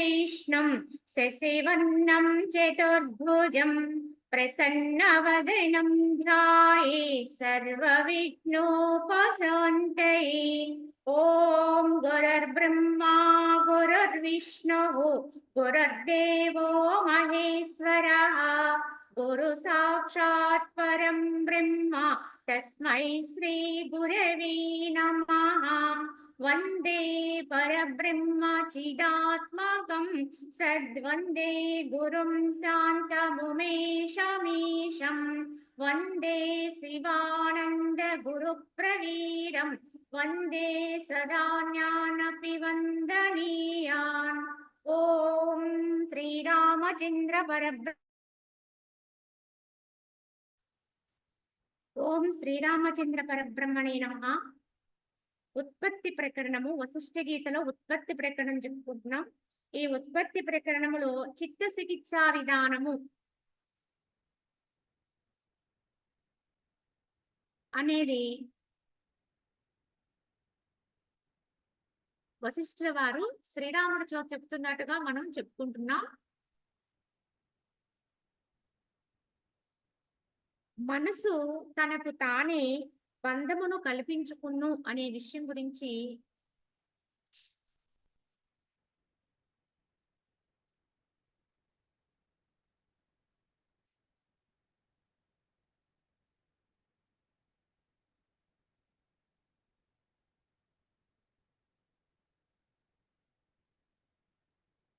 उपवेष्णं शशिवर्णं चतुर्भुजं प्रसन्नवदनं ध्याये सर्वविघ्नोपशान्तये। ॐ गुरुर्ब्रह्मा गुरुर्विष्णुः गुरुर्देवो महेश्वरः गुरु साक्षात् परं ब्रह्म तस्मै श्री गुरवे नमः। वंदे परब्रह्म चिदात्मकं सद्वंदे गुरुं शान्तमुमेशमीशं वंदे शिवानंद गुरुप्रवीरं वंदे सदा ज्ञानपि वन्दनीयान्। ओम श्रीरामचंद्र परब्रह्म ओम श्रीरामचंद्र परब्रह्मणे नमः। ఉత్పత్తి ప్రకరణము వశిష్ఠ గీతలో ఉత్పత్తి ప్రకరణం చెప్పుకుంటున్నాం। ఈ ఉత్పత్తి ప్రకరణములో చిత్త చికిత్సా విధానము అనేది వశిష్ఠుల వారు శ్రీరాముడితో చెప్తున్నట్టుగా మనం చెప్పుకుంటున్నాం। మనసు తనకు తానే బంధమును కల్పించుకును అనే విషయం గురించి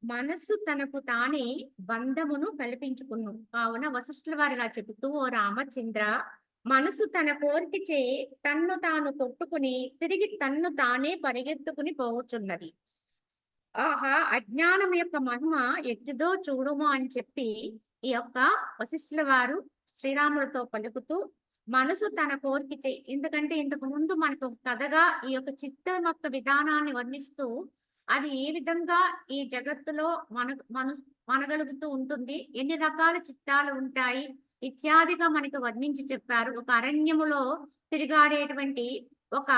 మనసు తనకు తానే బంధమును కల్పించుకును కావున వశిష్ఠుల వారు ఇలా చెబుతూ, ఓ రామచంద్ర, మనసు తన కోరికచే తన్ను తాను కొట్టుకుని తిరిగి తన్ను తానే పరిగెత్తుకుని పోవచున్నది। ఆహా, అజ్ఞానం యొక్క మహిమ ఎట్టిదో చూడుము అని చెప్పి ఈ యొక్క వశిష్ఠుల వారు శ్రీరాముడితో పలుకుతూ మనసు తన కోరికచే, ఎందుకంటే ఇంతకు ముందు మనకు కథగా ఈ యొక్క చిత్తం యొక్క విధానాన్ని వర్ణిస్తూ అది ఏ విధంగా ఈ జగత్తులో మనగలుగుతూ ఉంటుంది, ఎన్ని రకాల చిత్తాలు ఉంటాయి ఇత్యాదిగా మనకు వర్ణించి చెప్పారు। ఒక అరణ్యములో తిరిగాడేటువంటి ఒక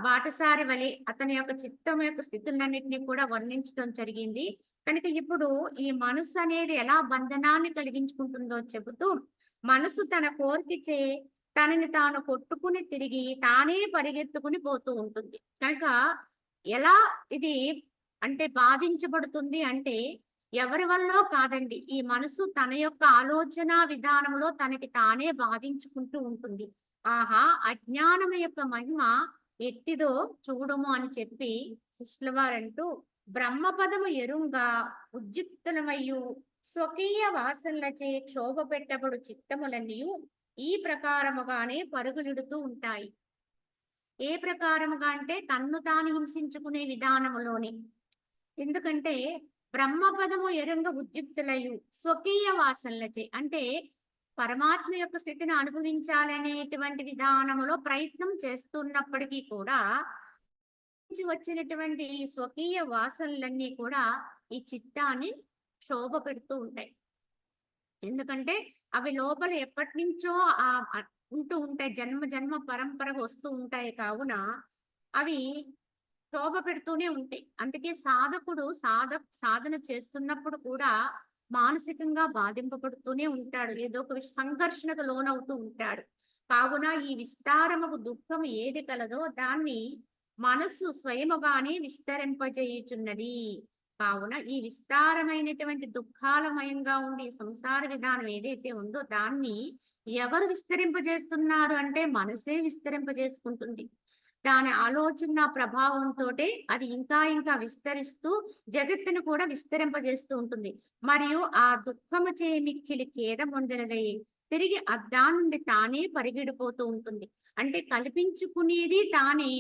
బాటసారి వలె అతని యొక్క చిత్తం యొక్క స్థితులన్నింటినీ కూడా వర్ణించడం జరిగింది। కనుక ఇప్పుడు ఈ మనసు అనేది ఎలా బంధనాన్ని కలిగించుకుంటుందో చెబుతూ, మనసు తన కోరికచే తనని తాను కొట్టుకుని తిరిగి తానే పరిగెత్తుకుని పోతూ ఉంటుంది। కనుక ఎలా ఇది అంటే బాధించబడుతుంది అంటే ఎవరి వల్ల కాదండి, ఈ మనసు తన యొక్క ఆలోచన విధానంలో తనకి తానే బాధించుకుంటూ ఉంటుంది। ఆహా, అజ్ఞానం యొక్క మహిమ ఎట్టిదో చూడము అని చెప్పి శిష్యుల వారంటూ, బ్రహ్మపదము ఎరుంగా ఉద్యుక్తులమయ్యు స్వకీయ వాసనలచే క్షోభ పెట్టబడు చిత్తములన్నీ ఈ ప్రకారముగానే పరుగులిడుతూ ఉంటాయి। ఏ ప్రకారముగా అంటే తన్ను తాను హింసించుకునే విధానములోని, ఎందుకంటే బ్రహ్మపదము ఎరుంగ ఉద్యుక్తులయు స్వకీయ వాసనలచే అంటే పరమాత్మ యొక్క స్థితిని అనుభవించాలనేటువంటి విధానములో ప్రయత్నం చేస్తున్నప్పటికీ కూడా వచ్చినటువంటి స్వకీయ వాసనలన్నీ కూడా ఈ చిత్తాన్ని శోభ పెడుతూ ఉంటాయి। ఎందుకంటే అవి లోపల ఎప్పటి నుంచో ఉంటూ ఉంటాయి, జన్మ జన్మ పరంపరగా వస్తూ ఉంటాయి కావున అవి శోభ పెడుతూనే ఉంటాయి। అందుకే సాధకుడు సాధన చేస్తున్నప్పుడు కూడా మానసికంగా బాధింపబడుతూనే ఉంటాడు, ఏదో ఒక సంఘర్షణకు లోనవుతూ ఉంటాడు। కావున ఈ విస్తారముకు దుఃఖం ఏది కలదో దాన్ని మనస్సు స్వయముగానే విస్తరింపజేయుచున్నది। కావున ఈ విస్తారమైనటువంటి దుఃఖాలమయంగా ఉండే సంసార విధానం ఏదైతే ఉందో దాన్ని ఎవరు విస్తరింపజేస్తున్నారు అంటే మనసే విస్తరింపజేసుకుంటుంది। దాని ఆలోచన ప్రభావంతో అది ఇంకా ఇంకా విస్తరిస్తూ జగత్తును కూడా విస్తరింపజేస్తూ ఉంటుంది। మరియు ఆ దుఃఖము చే మిక్కిలి ఖేద పొందినదై తిరిగి దాని నుండి తానే పరిగెడిపోతూ ఉంటుంది। అంటే కల్పించుకునేది తానే,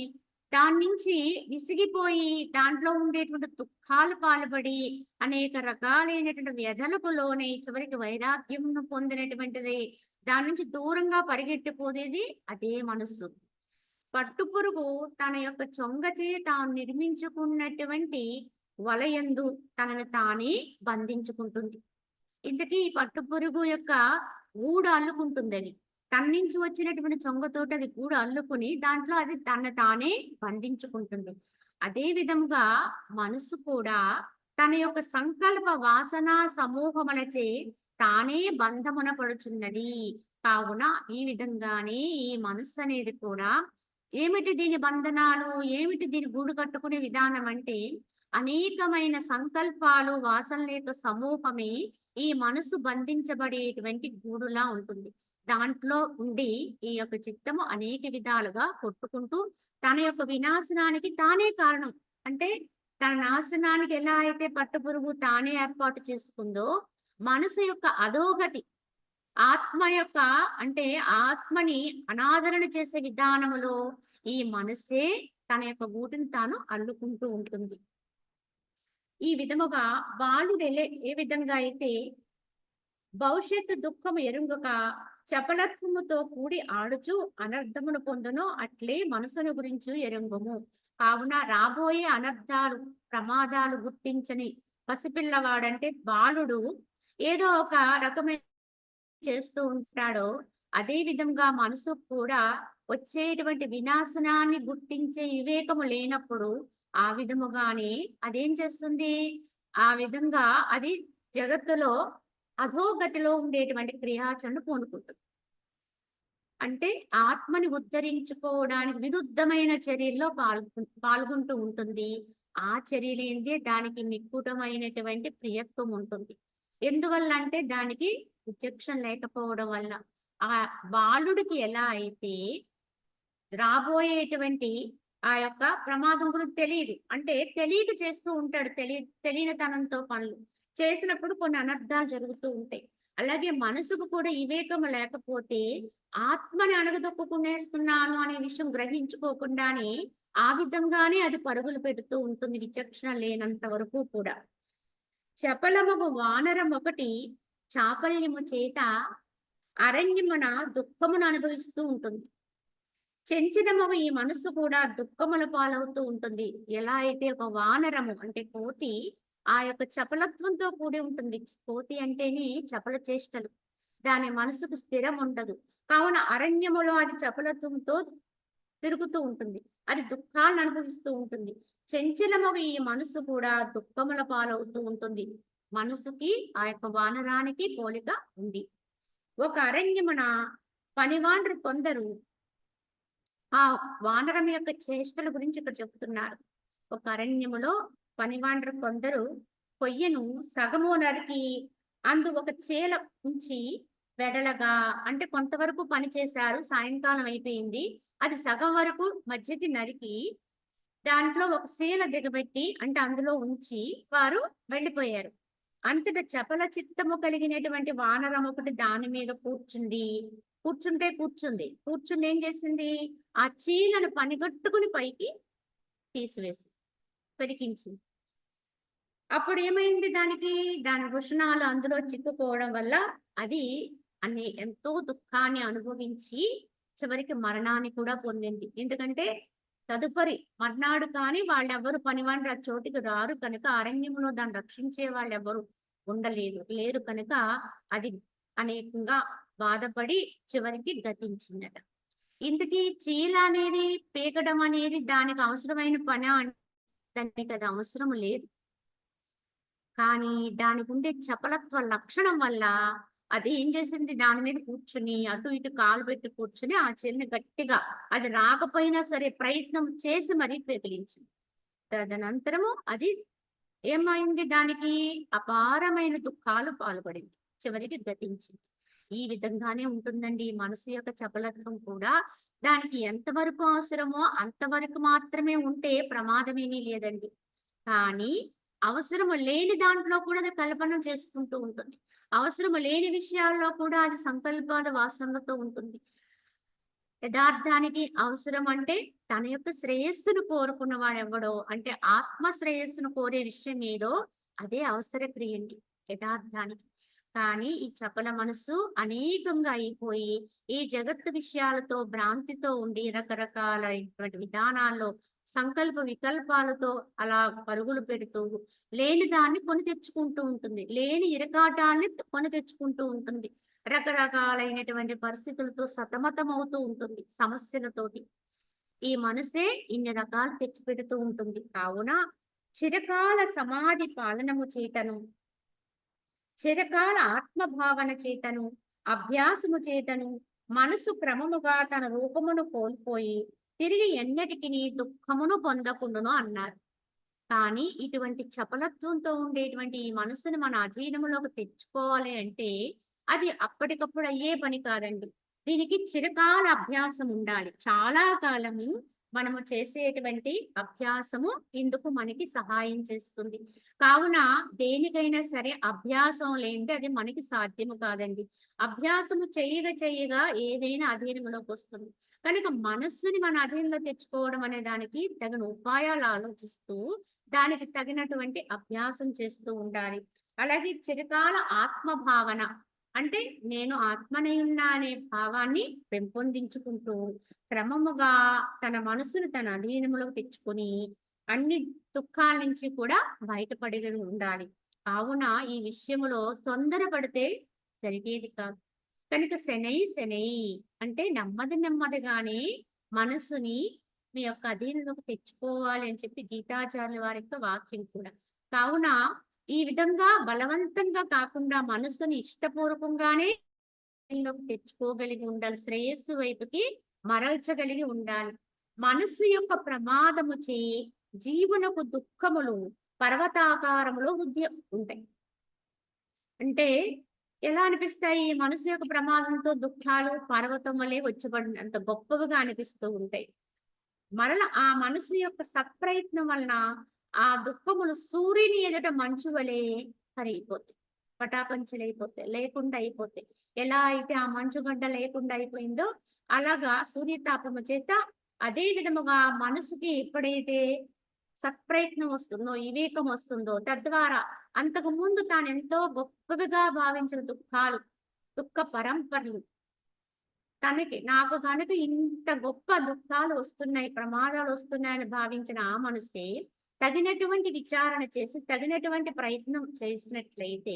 దాని నుంచి విసిగిపోయి దాంట్లో ఉండేటువంటి దుఃఖాలు పాల్పడి అనేక రకాలైనటువంటి వ్యధలకు లోనై చివరికి వైరాగ్యం పొందినటువంటిది దాని నుంచి దూరంగా పరిగెట్టిపోయేది అదే మనస్సు। పట్టుపురుగు తన యొక్క చొంగచే తాను నిర్మించుకున్నటువంటి వలయందు తనను తానే బంధించుకుంటుంది। ఇంతకీ ఈ పట్టుపురుగు యొక్క గూడు అల్లుకుంటుంది, అది తన నుంచి వచ్చినటువంటి చొంగతోటి అది గూడు అల్లుకుని దాంట్లో అది తన తానే బంధించుకుంటుంది। అదే విధముగా మనసు కూడా తన యొక్క సంకల్ప వాసన సమూహములచే తానే బంధమున పడుచున్నది. కావున ఈ విధంగానే ఈ మనస్సు అనేది కూడా ఏమిటి దీని బంధనాలు? ఏమిటి దీని గూడు కట్టుకునే విధానం అంటే, అనేకమైన సంకల్పాలు, వాసనల యొక్క సమూహమే ఈ మనసు బంధించబడేటువంటి గూడులా ఉంటుంది. దాంట్లో ఉండి ఈ యొక్క చిత్తము అనేక విధాలుగా కొట్టుకుంటూ తన యొక్క వినాశనానికి తానే కారణం. అంటే తన నాశనానికి ఎలా అయితే పట్టుపురుగు తానే ఏర్పాటు చేసుకుందో, మనసు యొక్క అధోగతి, ఆత్మ యొక్క అంటే ఆత్మని అనాదరణ చేసే విధానములో ఈ మనసే తన యొక్క గూటిని తాను అల్లుకుంటూ ఉంటుంది. ఈ విధముగా బాలుడు ఏ విధంగా అయితే భవిష్యత్తు దుఃఖము ఎరుంగక చపలత్వముతో కూడి ఆడుచు అనర్థమును పొందునో అట్లే మనసును గురించి ఎరుంగుము. కావున రాబోయే అనర్థాలు, ప్రమాదాలు గుర్తించని పసిపిల్లవాడంటే బాలుడు ఏదో ఒక రకమైన చేస్తూ ఉంటాడో, అదే విధంగా మనసు కూడా వచ్చేటువంటి వినాశనాన్ని గుర్తించే వివేకము లేనప్పుడు, ఆ విధముగానే అదేం చేస్తుంది? ఆ విధంగా అది జగత్తులో అధోగతిలో ఉండేటువంటి క్రియాచరణను పూనుకుంటుంది. అంటే ఆత్మని ఉద్ధరించుకోవడానికి విరుద్ధమైన చర్యల్లో పాల్గొంటూ ఉంటుంది. ఆ చర్యలేందే దానికి మిక్కుటమైనటువంటి ప్రియత్వం ఉంటుంది. ఎందువల్ల అంటే దానికి విచక్షణ లేకపోవడం వల్ల. ఆ బాలుడికి ఎలా అయితే రాబోయేటువంటి ఆ యొక్క ప్రమాదం గురించి తెలీదు. అంటే తెలియక చేస్తూ ఉంటాడు. తెలియనితనంతో పనులు. చేసినప్పుడు కొన్ని అనర్థాలు జరుగుతూ ఉంటాయి. అలాగే మనసుకు కూడా వివేకం లేకపోతే ఆత్మని అణగదొక్కుకునేస్తున్నాను అనే విషయం గ్రహించుకోకుండానే ఆ విధంగానే అది పరుగులు పెడుతూ ఉంటుంది విచక్షణ లేనంత వరకు కూడా. చపలమగు వానరమొకటి చాపల్యము చేత అరణ్యమున దుఃఖమును అనుభవిస్తూ ఉంటుంది. చెంచినమగు ఈ మనస్సు కూడా దుఃఖముల పాలవుతూ ఉంటుంది. ఎలా అయితే ఒక వానరము అంటే కోతి ఆ యొక్క చపలత్వంతో కూడి ఉంటుంది. కోతి అంటేనే చపల చేష్టలు. దాని మనసుకు స్థిరం ఉండదు. కావున అరణ్యములో అది చపలత్వంతో తిరుగుతూ ఉంటుంది. అది దుఃఖాలను అనుభవిస్తూ ఉంటుంది. చెంచలమగు ఈ మనసు కూడా దుఃఖముల పాలవుతూ ఉంటుంది. మనసుకి ఆ యొక్క వానరానికి పోలిక ఉంది. ఒక అరణ్యమున పనివాండ్రు కొందరు ఆ వానరం యొక్క చేష్టల గురించి ఇక్కడ చెప్తున్నారు. ఒక అరణ్యములో పనివాండ్రు కొందరు కొయ్యను సగము నరికి అందు ఒక చేల ఉంచి వెడలగా అంటే కొంతవరకు పని చేశారు. సాయంకాలం అయిపోయింది. అది సగం వరకు మధ్యకి నరికి దాంట్లో ఒక శీల దిగబెట్టి అంటే అందులో ఉంచి వారు వెళ్ళిపోయారు. అంతట చపల చిత్తము కలిగినటువంటి వానరం ఒకటి దాని మీద కూర్చుంది. కూర్చుని ఏం చేసింది? ఆ చీలను పనిగట్టుకుని పైకి తీసివేసింది. పెరికించింది. అప్పుడు ఏమైంది దానికి? దాని వృషణాలు అందులో చిక్కుకోవడం వల్ల అది ఎంతో దుఃఖాన్ని అనుభవించి చివరికి మరణాన్ని కూడా పొందింది. ఎందుకంటే తదుపరి మర్నాడు కానీ వాళ్ళెవ్వరు పనివాండ్రు ఆ చోటికి రారు కనుక అరణ్యంలో దాన్ని రక్షించే వాళ్ళెవ్వరు లేరు కనుక అది అనేకంగా బాధపడి చివరికి గతించిందట. ఇంతకీ చీల అనేది పీకడం అనేది దానికి అవసరమైన పనా? దానికి అది అవసరం లేదు. కానీ దానికి ఉండే చపలత్వ లక్షణం వల్ల అది ఏం చేసింది? దాని మీద కూర్చుని అటు ఇటు కాలు పెట్టి కూర్చుని ఆ చెల్లిని గట్టిగా అది రాకపోయినా సరే ప్రయత్నం చేసి మరీ పెకిలించింది. తదనంతరము అది ఏమైంది? దానికి అపారమైన దుఃఖాలు పాల్పడింది. చివరికి గతించింది. ఈ విధంగానే ఉంటుందండి మనసు యొక్క చపలత్వం కూడా. దానికి ఎంతవరకు అవసరమో అంతవరకు మాత్రమే ఉంటే ప్రమాదమేమీ లేదండి. కానీ అవసరము లేని దాంట్లో కూడా అది కల్పన చేసుకుంటూ ఉంటుంది. అవసరము లేని విషయాల్లో కూడా అది సంకల్పాల వాసనలతో ఉంటుంది. యథార్థానికి అవసరం అంటే తన యొక్క శ్రేయస్సును కోరుకున్న వాడెవ్వడో అంటే ఆత్మ శ్రేయస్సును కోరే విషయం ఏదో అదే అవసర క్రియండి యథార్థానికి. కానీ ఈ చపల మనసు అనేకంగా అయిపోయి ఈ జగత్తు విషయాలతో భ్రాంతితో ఉండి రకరకాలైనటువంటి విధానాల్లో సంకల్ప వికల్పాలతో అలా పరుగులు పెడుతూ లేని దాన్ని కొని తెచ్చుకుంటూ ఉంటుంది. లేని ఇరకాటాన్ని కొని తెచ్చుకుంటూ ఉంటుంది. రకరకాలైనటువంటి పరిస్థితులతో సతమతమవుతూ ఉంటుంది సమస్యలతోటి. ఈ మనసే ఇన్ని రకాలు తెచ్చిపెడుతూ ఉంటుంది. కావున చిరకాల సమాధి పాలనము చేతను, చిరకాల ఆత్మభావన చేతను, అభ్యాసము చేతను మనసు క్రమముగా తన రూపమును కోల్పోయి తిరిగి ఎన్నటికిని దుఃఖమును పొందకుండును అన్నారు. కానీ ఇటువంటి చపలత్వంతో ఉండేటువంటి ఈ మనసుని మన అధీనములోకి తెచ్చుకోవాలి అంటే అది అప్పటికప్పుడు అయ్యే పని కాదండి. దీనికి చిరకాల అభ్యాసం ఉండాలి. చాలా కాలము మనము చేసేటువంటి అభ్యాసము ఇందుకు మనకి సహాయం చేస్తుంది. కావున దేనికైనా సరే అభ్యాసం లేనిదే అది మనకి సాధ్యము కాదండి. అభ్యాసము చెయ్యగా ఏదైనా అధీనంలోకి వస్తుంది. కనుక మనస్సుని మన అధీనంలో తెచ్చుకోవడం అనే దానికి తగిన ఉపాయాలు ఆలోచిస్తూ దానికి తగినటువంటి అభ్యాసం చేస్తూ ఉండాలి. అలాగే చిరకాల ఆత్మ భావన అంటే నేను ఆత్మనై ఉన్నా అనే భావాన్ని పెంపొందించుకుంటూ క్రమముగా తన మనసును తన అధీనములోకి తెచ్చుకొని అన్ని దుఃఖాల నుంచి కూడా బయటపడి ఉండాలి. కావున ఈ విషయములో తొందరపడితే జరిగేది కాదు. కనుక శనై అంటే నెమ్మదిగానే మనసుని మీ యొక్క అధీనంలోకి తెచ్చుకోవాలి అని చెప్పి గీతాచార్యుల వారి యొక్క వాక్యం కూడా. కావున ఈ విధంగా బలవంతంగా కాకుండా మనస్సుని ఇష్టపూర్వకంగానే అధీనంలోకి తెచ్చుకోగలిగి ఉండాలి. శ్రేయస్సు వైపుకి మరల్చగలిగి ఉండాలి. మనస్సు యొక్క ప్రమాదము చే జీవనకు దుఃఖములు పర్వతాకారములో వృద్ధి ఉంటాయి. అంటే ఎలా అనిపిస్తాయి? ఈ మనసు యొక్క ప్రమాదంతో దుఃఖాలు పర్వతం వలె వచ్చి గొప్పవిగా అనిపిస్తూ ఉంటాయి. మరల ఆ మనసు యొక్క సత్ప్రయత్నం వలన ఆ దుఃఖములు సూర్యుని ఎదుట మంచు వలె కరిగిపోతాయి, పటాపంచలైపోతాయి, లేకుండా అయిపోతాయి. ఎలా అయితే ఆ మంచుగడ్డ లేకుండా అయిపోయిందో అలాగా సూర్యతాపము చేత అదే విధముగా మనసుకి ఎప్పుడైతే సత్ప్రయత్నం వస్తుందో, వివేకం వస్తుందో, తద్వారా అంతకు ముందు తాను ఎంతో గొప్పవిగా భావించిన దుఃఖాలు, దుఃఖ పరంపరలు నాకు కనుక ఇంత గొప్ప దుఃఖాలు వస్తున్నాయి, ప్రమాదాలు వస్తున్నాయని భావించిన ఆ మనసే తగినటువంటి విచారణ చేసి, తగినటువంటి ప్రయత్నం చేసినట్లయితే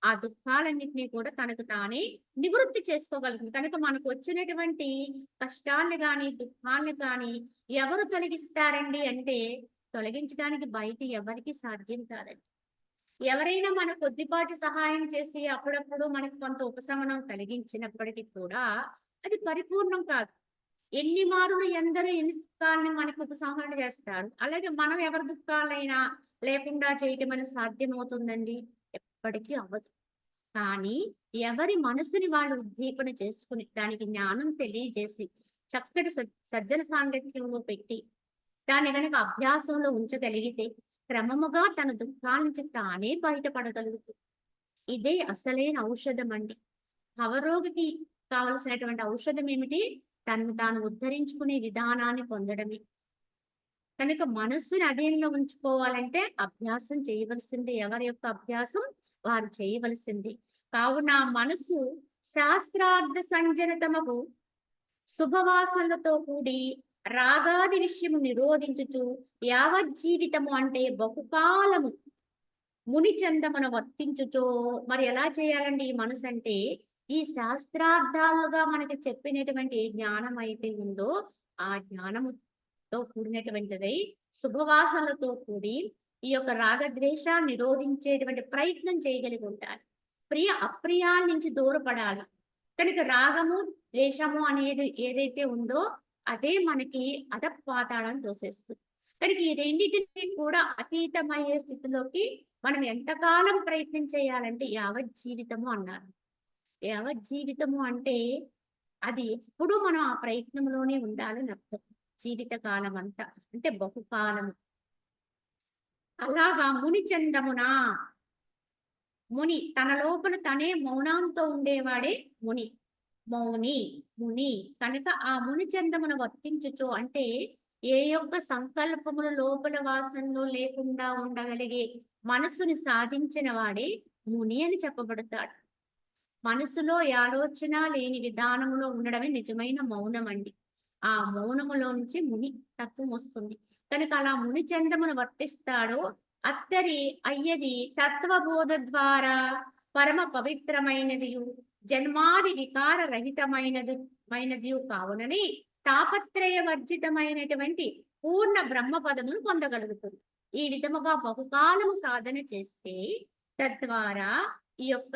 ఆ దుఃఖాలన్నిటినీ కూడా తనకు తానే నివృత్తి చేసుకోగలుగుతుంది. కనుక మనకు వచ్చినటువంటి కష్టాల్ని గాని, దుఃఖాల్ని కానీ ఎవరు తొలగిస్తారండి అంటే తొలగించడానికి బయట ఎవరికీ సాధ్యం కాదండి. ఎవరైనా మన కొద్దిపాటి సహాయం చేసి అప్పుడప్పుడు మనకు కొంత ఉపశమనం కలిగించినప్పటికీ కూడా అది పరిపూర్ణం కాదు. ఎన్ని మారులు ఎందరో ఎన్ని దుఃఖాలని మనకు ఉపసంహరణ చేస్తారు. అలాగే మనం ఎవరి దుఃఖాలైనా లేకుండా చేయటం అనేది సాధ్యమవుతుందండి? ఎప్పటికీ అవ్వదు. కానీ ఎవరి మనసుని వాళ్ళు ఉద్దీపన చేసుకుని దానికి జ్ఞానం తెలియజేసి చక్కటి సజ్జన సాంగత్యంలో పెట్టి దాన్ని గనక అభ్యాసంలో ఉంచగలిగితే క్రమముగా తన దుఃఖాల నుంచి తానే బయటపడగలుగుతుంది. ఇదే అసలైన ఔషధం అండి. భవరోగికి కావలసినటువంటి ఔషధం ఏమిటి? తను తాను ఉద్ధరించుకునే విధానాన్ని పొందడమే. కనుక మనస్సుని అధీనంలో ఉంచుకోవాలంటే అభ్యాసం చేయవలసింది. ఎవరి యొక్క అభ్యాసం వారు చేయవలసింది. కావున మనసు శాస్త్రార్థ సంజనతమకు శుభవాసనలతో కూడి రాగాది విషయము నిరోధించుచు యావజ్జీవితము అంటే బహుకాలము ముని చందమున వర్తించుచో. మరి ఎలా చేయాలండి ఈ మనసు అంటే? ఈ శాస్త్రార్థాలుగా మనకి చెప్పినటువంటి జ్ఞానం అయితే ఉందో ఆ జ్ఞానముతో కూడినటువంటిదై శుభవాసనలతో కూడి ఈ యొక్క రాగద్వేషాన్ని నిరోధించేటువంటి ప్రయత్నం చేయగలిగి ఉండాలి. ప్రియ అప్రియాల నుంచి దూరపడాలి. కనుక రాగము ద్వేషము అనేది ఏదైతే ఉందో అదే మనకి అధపాతాళం తోసేస్తుంది. కనుక ఈ రెండింటిని కూడా అతీతమయ్యే స్థితిలోకి మనం ఎంతకాలం ప్రయత్నం చేయాలంటే యావజ్జీవితము అన్నారు. యావజ్జీవితము అంటే అది ఎప్పుడు మనం ఆ ప్రయత్నంలోనే ఉండాలని అర్థం. జీవితకాలం అంతా అంటే బహుకాలము. అలాగా ముని చందమునా, ముని తన లోపల తనే మౌనంతో ఉండేవాడే ముని. ముని కనుక ఆ ముని చందమును వర్తించుచు అంటే ఏ యొక్క సంకల్పముల లోపల వాసనలు లేకుండా ఉండగలిగే మనసుని సాధించిన వాడే ముని అని చెప్పబడతాడు. మనసులో ఆలోచన లేని విధానములో ఉండడమే నిజమైన మౌనం అండి. ఆ మౌనములో నుంచి ముని తత్వం వస్తుంది. కనుక అలా ముని చందమును వర్తిస్తాడో అత్తరి అయ్యది తత్వబోధ ద్వారా పరమ పవిత్రమైనదియు జన్మాది వికార రహితమైనది కావునని తాపత్రయ వర్జితమైనటువంటి పూర్ణ బ్రహ్మ పదమును పొందగలుగుతుంది. ఈ విధముగా బహుకాలము సాధన చేస్తే తద్వారా ఈ యొక్క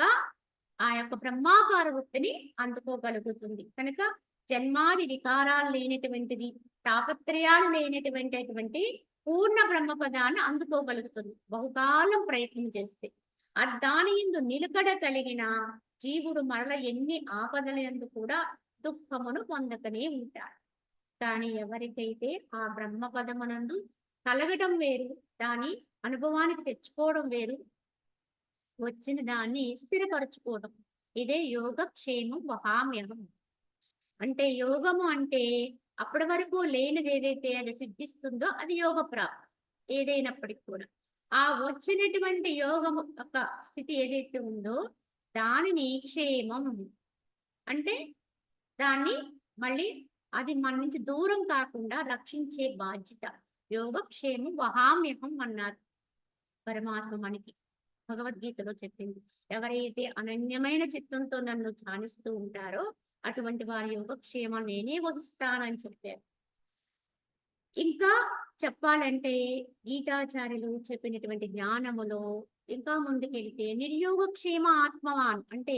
ఆ యొక్క బ్రహ్మాకార వృత్తిని అందుకోగలుగుతుంది. కనుక జన్మాది వికారాలు లేనటువంటిది, తాపత్రయాలు లేనటువంటి పూర్ణ బ్రహ్మపదాన్ని అందుకోగలుగుతుంది బహుకాలం ప్రయత్నం చేస్తే. దాని యందు నిలకడ కలిగిన జీవుడు మరల ఎన్ని ఆపదల యందు కూడా దుఃఖమును పొందకనే ఉంటాడు. కానీ ఎవరికైతే ఆ బ్రహ్మపదమునందు కలగటం వేరు, దాని అనుభవానికి తెచ్చుకోవడం వేరు, వచ్చిన దాన్ని స్థిరపరచుకోవడం. ఇదే యోగక్షేమం వహామ్యహం. అంటే యోగము అంటే అప్పటి వరకు లేనిది ఏదైతే అది సిద్ధిస్తుందో అది యోగ ప్రాప్తి. ఏదైనప్పటికి కూడా ఆ వచ్చినటువంటి యోగము యొక్క స్థితి ఏదైతే ఉందో దానిని క్షేమం అంటే దాన్ని మళ్ళీ అది మన నుంచి దూరం కాకుండా రక్షించే బాధ్యత. యోగక్షేమం వహామ్యహం అన్నారు పరమాత్మ మనకి భగవద్గీతలో చెప్పింది. ఎవరైతే అనన్యమైన చిత్తంతో నన్ను ధ్యానిస్తూ ఉంటారో అటువంటి వారి యోగక్షేమం నేనే వహిస్తానని చెప్పారు. ఇంకా చెప్పాలంటే గీతాచార్యులు చెప్పినటువంటి జ్ఞానములో ఇంకా ముందుకెళ్తే నిర్యోగక్షేమ ఆత్మవాన్ అంటే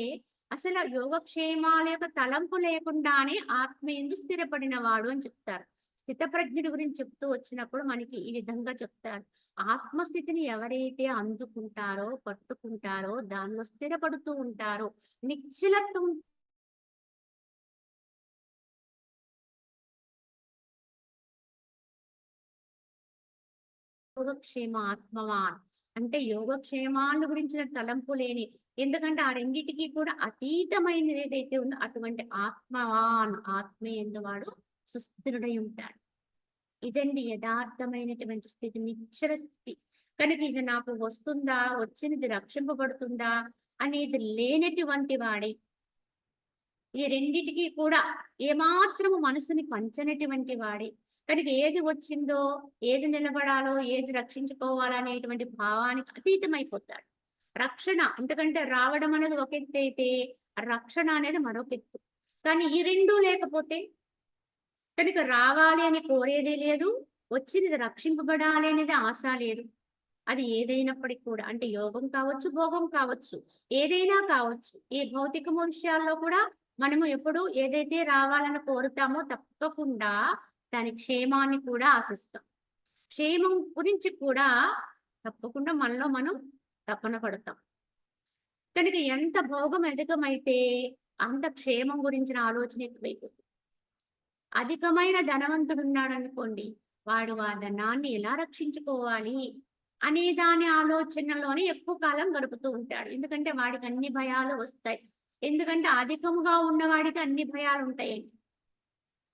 అసలు యోగక్షేమాల యొక్క తలంపు లేకుండానే ఆత్మయందు స్థిరపడిన వాడు అని చెప్తారు. స్థితప్రజ్ఞుడి గురించి చెప్తూ వచ్చినప్పుడు మనకి ఈ విధంగా చెప్తారు. ఆత్మస్థితిని ఎవరైతే అందుకుంటారో, పట్టుకుంటారో, దానిలో స్థిరపడుతూ ఉంటారో, నిశ్చలత్వం యోగక్షేమ ఆత్మవాన్ అంటే యోగక్షేమాల గురించిన తలంపు లేని, ఎందుకంటే ఆ రెండిటికి కూడా అతీతమైనది ఏదైతే ఉందో అటువంటి ఆత్మవాన్ ఆత్మయందు వాడు సుస్థిరుడై ఉంటాడు. ఇదండి యథార్థమైనటువంటి స్థితి, నిశ్చల స్థితి. కనుక ఇది నాకు వస్తుందా, వచ్చినది రక్షింపబడుతుందా అనేది లేనటువంటి వాడే, ఈ రెండిటికి కూడా ఏమాత్రము మనసుని పంచనటువంటి వాడే. కనుక ఏది వచ్చిందో, ఏది నిలబడాలో, ఏది రక్షించుకోవాలనేటువంటి భావానికి అతీతమైపోతాడు. రక్షణ ఎందుకంటే రావడం అనేది ఒక ఎత్తు అయితే రక్షణ అనేది మరొక ఎత్తు. కానీ ఈ రెండూ లేకపోతే కనుక రావాలి అని కోరేది లేదు, వచ్చినది రక్షింపబడాలి అనేది ఆశ లేదు. అది ఏదైనప్పటికీ కూడా అంటే యోగం కావచ్చు, భోగం కావచ్చు, ఏదైనా కావచ్చు. ఈ భౌతిక విషయాల్లో కూడా మనము ఎప్పుడు ఏదైతే రావాలని కోరుతామో తప్పకుండా దాని క్షేమాన్ని కూడా ఆశిస్తాం. క్షేమం గురించి కూడా తప్పకుండా మనలో మనం తపన పడతాం. కనుక ఎంత భోగం అధికమైతే అంత క్షేమం గురించిన ఆలోచన ఎక్కువైపోతుంది. అధికమైన ధనవంతుడు ఉన్నాడనుకోండి, వాడు ఆ ధనాన్ని ఎలా రక్షించుకోవాలి అనే దాని ఆలోచనలోనే ఎక్కువ కాలం గడుపుతూ ఉంటాడు. ఎందుకంటే వాడికి అన్ని భయాలు వస్తాయి. ఎందుకంటే అధికముగా ఉన్నవాడికి అన్ని భయాలు ఉంటాయండి.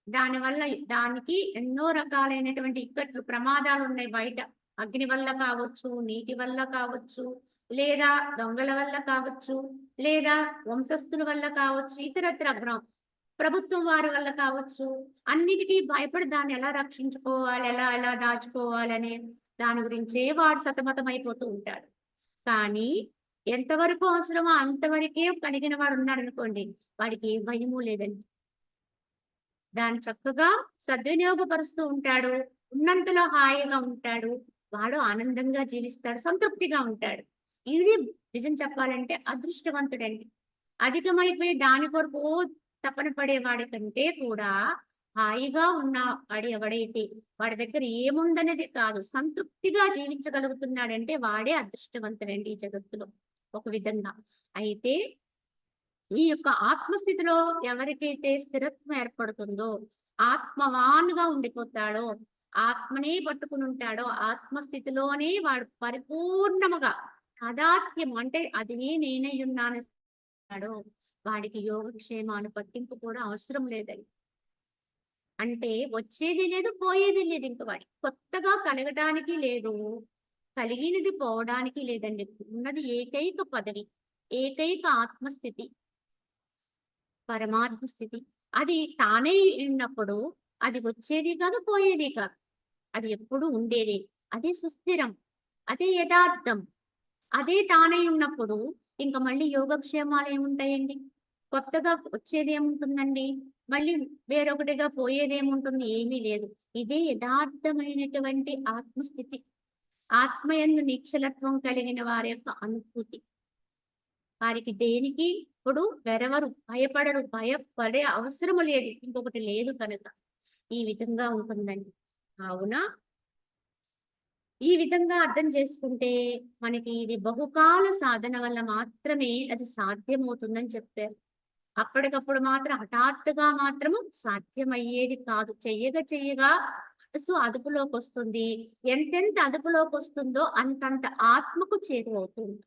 దానివల్ల దానికి ఎన్నో రకాలైనటువంటి ఇక్కట్లు, ప్రమాదాలు ఉన్నాయి బయట. అగ్ని వల్ల కావచ్చు, నీటి వల్ల కావచ్చు, లేదా దొంగల వల్ల కావచ్చు, లేదా వంశస్థుల వల్ల కావచ్చు, ఇతరత్ర ప్రభుత్వం వారి వల్ల కావచ్చు. అన్నిటికీ భయపడి దాన్ని ఎలా రక్షించుకోవాలి, ఎలా ఎలా దాచుకోవాలనే దాని గురించే వాడు సతమతమైపోతూ ఉంటాడు. కానీ ఎంతవరకు అవసరమో అంతవరకే కలిగిన వాడు ఉన్నాడు అనుకోండి, వాడికి ఏ భయము లేదండి. దాన్ని చక్కగా సద్వినియోగపరుస్తూ ఉంటాడు. ఉన్నంతలో హాయిగా ఉంటాడు. వాడు ఆనందంగా జీవిస్తాడు, సంతృప్తిగా ఉంటాడు. ఇది నిజం చెప్పాలంటే అదృష్టవంతుడండి. అధికమైపోయి దాని కొరకు తపన పడేవాడి కంటే కూడా హాయిగా ఉన్న వాడు ఎవడైతే వాడి దగ్గర ఏముందనేది కాదు, సంతృప్తిగా జీవించగలుగుతున్నాడంటే వాడే అదృష్టవంతుడండి ఈ జగత్తులో ఒక విధంగా. అయితే ఈ యొక్క ఆత్మస్థితిలో ఎవరికైతే స్థిరత్వం ఏర్పడుతుందో, ఆత్మవానుగా ఉండిపోతాడో, ఆత్మనే పట్టుకుని ఉంటాడో, ఆత్మస్థితిలోనే వాడు పరిపూర్ణముగా తాదాత్మ్యం అంటే అది నేనై ఉన్నాను, వాడికి యోగక్షేమాలు పట్టింపు కూడా అవసరం లేదని. అంటే వచ్చేది లేదు, పోయేది లేదు. ఇంక వాడికి కొత్తగా కలగటానికి లేదు, కలిగినది పోవడానికి లేదండి. ఉన్నది ఏకైక పదవి, ఏకైక ఆత్మస్థితి, పరమాత్మ స్థితి. అది తానే ఉన్నప్పుడు అది వచ్చేది కాదు, పోయేది కాదు. అది ఎప్పుడు ఉండేది. అదే సుస్థిరం, అదే యథార్థం. అదే తానై ఉన్నప్పుడు ఇంక మళ్ళీ యోగక్షేమాలు ఏముంటాయండి? కొత్తగా వచ్చేది ఏముంటుందండి? మళ్ళీ వేరొకటిగా పోయేదేముంటుంది? ఏమీ లేదు. ఇదే యథార్థమైనటువంటి ఆత్మస్థితి. ఆత్మయందు నిశ్చలత్వం కలిగిన వారి యొక్క అనుభూతి. వారికి దేనికి ఇప్పుడు వెరెవరు భయపడరు. భయపడే అవసరము లేదు. ఇంకొకటి లేదు కనుక. ఈ విధంగా ఉంటుందండి. కావున ఈ విధంగా అర్థం చేసుకుంటే మనకి ఇది బహుకాల సాధన వల్ల మాత్రమే అది సాధ్యమవుతుందని చెప్పారు. అప్పటికప్పుడు మాత్రం హఠాత్తుగా మాత్రము సాధ్యమయ్యేది కాదు. చెయ్యగా మనసు అదుపులోకొస్తుంది. ఎంతెంత అదుపులోకొస్తుందో అంతంత ఆత్మకు చేరువవుతుంది.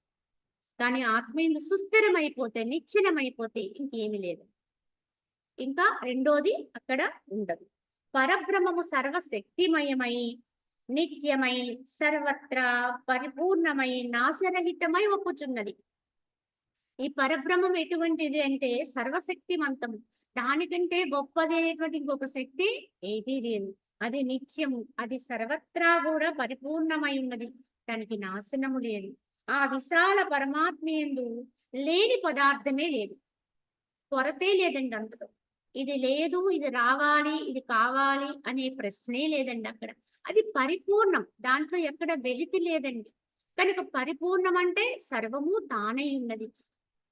కానీ ఆత్మ ఎందు సుస్థిరమైపోతే, నిశ్చలమైపోతే ఇంకేమీ లేదు. ఇంకా రెండోది అక్కడ ఉండదు. పరబ్రహ్మము సర్వశక్తిమయమై, నిత్యమై, సర్వత్రా పరిపూర్ణమై, నాశరహితమై ఒప్పుచున్నది. ఈ పరబ్రహ్మం ఎటువంటిది అంటే సర్వశక్తిమంతము. దానికంటే గొప్పదైనటువంటి ఇంకొక శక్తి ఏదీ లేదు. అది నిత్యము. అది సర్వత్రా కూడా పరిపూర్ణమై ఉన్నది. దానికి నాశనము లేదు. ఆ విశాల పరమాత్మయందు లేని పదార్థమే లేదు. కొరతే లేదండి అందులో. ఇది లేదు, ఇది రావాలి, ఇది కావాలి అనే ప్రశ్నే లేదండి అక్కడ. అది పరిపూర్ణం. దాంట్లో ఎక్కడ వెలితి లేదండి. కనుక పరిపూర్ణం అంటే సర్వము తానై ఉన్నది.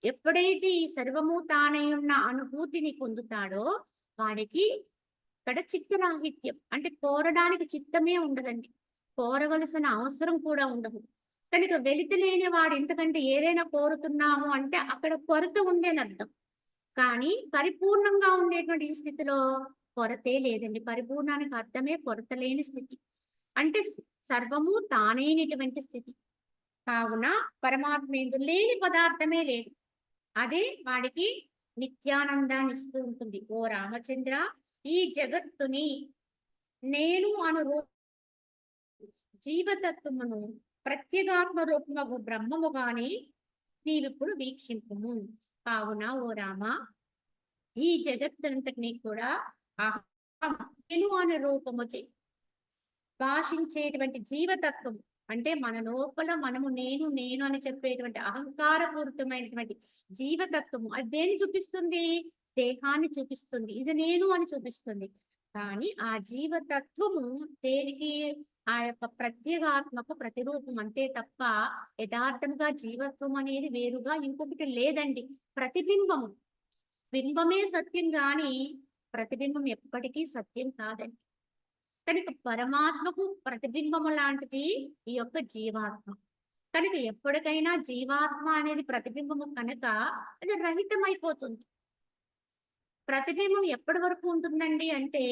ఎప్పుడైతే ఈ సర్వము తానై ఉన్న అనుభూతిని పొందుతాడో వాడికి ఇక్కడ చిత్తరాహిత్యం అంటే కోరడానికి చిత్తమే ఉండదండి. కోరవలసిన అవసరం కూడా ఉండదు. కనుక వెలితి లేని వాడు ఎందుకంటే ఏదైనా కోరుతున్నాము అంటే అక్కడ కొరత ఉంది అని అర్థం. కానీ పరిపూర్ణంగా ఉండేటువంటి ఈ స్థితిలో కొరతే లేదండి. పరిపూర్ణానికి అర్థమే కొరత లేని స్థితి. అంటే సర్వము తానైనటువంటి స్థితి. కావున పరమాత్మ యందు లేని పదార్థమే లేదు. అదే వాడికి నిత్యానందాన్ని ఇస్తూ ఉంటుంది. ఓ రామచంద్ర, ఈ జగత్తుని నేను అను జీవతత్వమును ప్రత్యేగాత్మ రూపమగు బ్రహ్మముగాని నీవిప్పుడు వీక్షింపుము. కావున ఓ రామ, ఈ జగత్తునంతటినీ కూడా నేను అనే రూపము భాషించేటువంటి జీవతత్వం అంటే మన లోపల మనము నేను అని చెప్పేటువంటి అహంకారపూరితమైనటువంటి జీవతత్వము అది దేన్ని చూపిస్తుంది? దేహాన్ని చూపిస్తుంది. ఇది నేను అని చూపిస్తుంది. కానీ ఆ జీవతత్వము దేనికి? ఆ యొక్క ప్రత్యేగాత్మకు ప్రతిరూపం అంతే తప్ప యథార్థంగా జీవత్వం అనేది వేరుగా ఇంకొకటి లేదండి. ప్రతిబింబము. బింబమే సత్యం గాని ప్రతిబింబం ఎప్పటికీ సత్యం కాదండి. కనుక పరమాత్మకు ప్రతిబింబము లాంటిది ఈ యొక్క జీవాత్మ. కనుక ఎప్పటికైనా జీవాత్మ అనేది ప్రతిబింబము కనుక అది రహితమైపోతుంది. ప్రతిబింబం ఎప్పటి వరకు ఉంటుందండి అంటే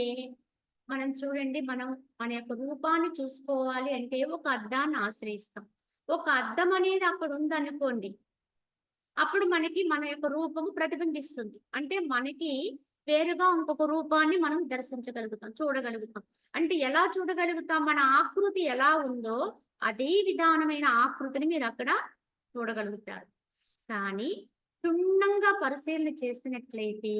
మనం చూడండి, మనం మన యొక్క రూపాన్ని చూసుకోవాలి అంటే ఒక అద్దాన్ని ఆశ్రయిస్తాం. ఒక అద్దం అనేది అక్కడ ఉందనుకోండి, అప్పుడు మనకి మన యొక్క రూపము ప్రతిబింబిస్తుంది. అంటే మనకి వేరుగా ఇంకొక రూపాన్ని మనం దర్శించగలుగుతాం, చూడగలుగుతాం. అంటే ఎలా చూడగలుగుతాం? మన ఆకృతి ఎలా ఉందో అదే విధానమైన ఆకృతిని మీరు అక్కడ చూడగలుగుతారు. కానీ క్షుణ్ణంగా పరిశీలన చేసినట్లయితే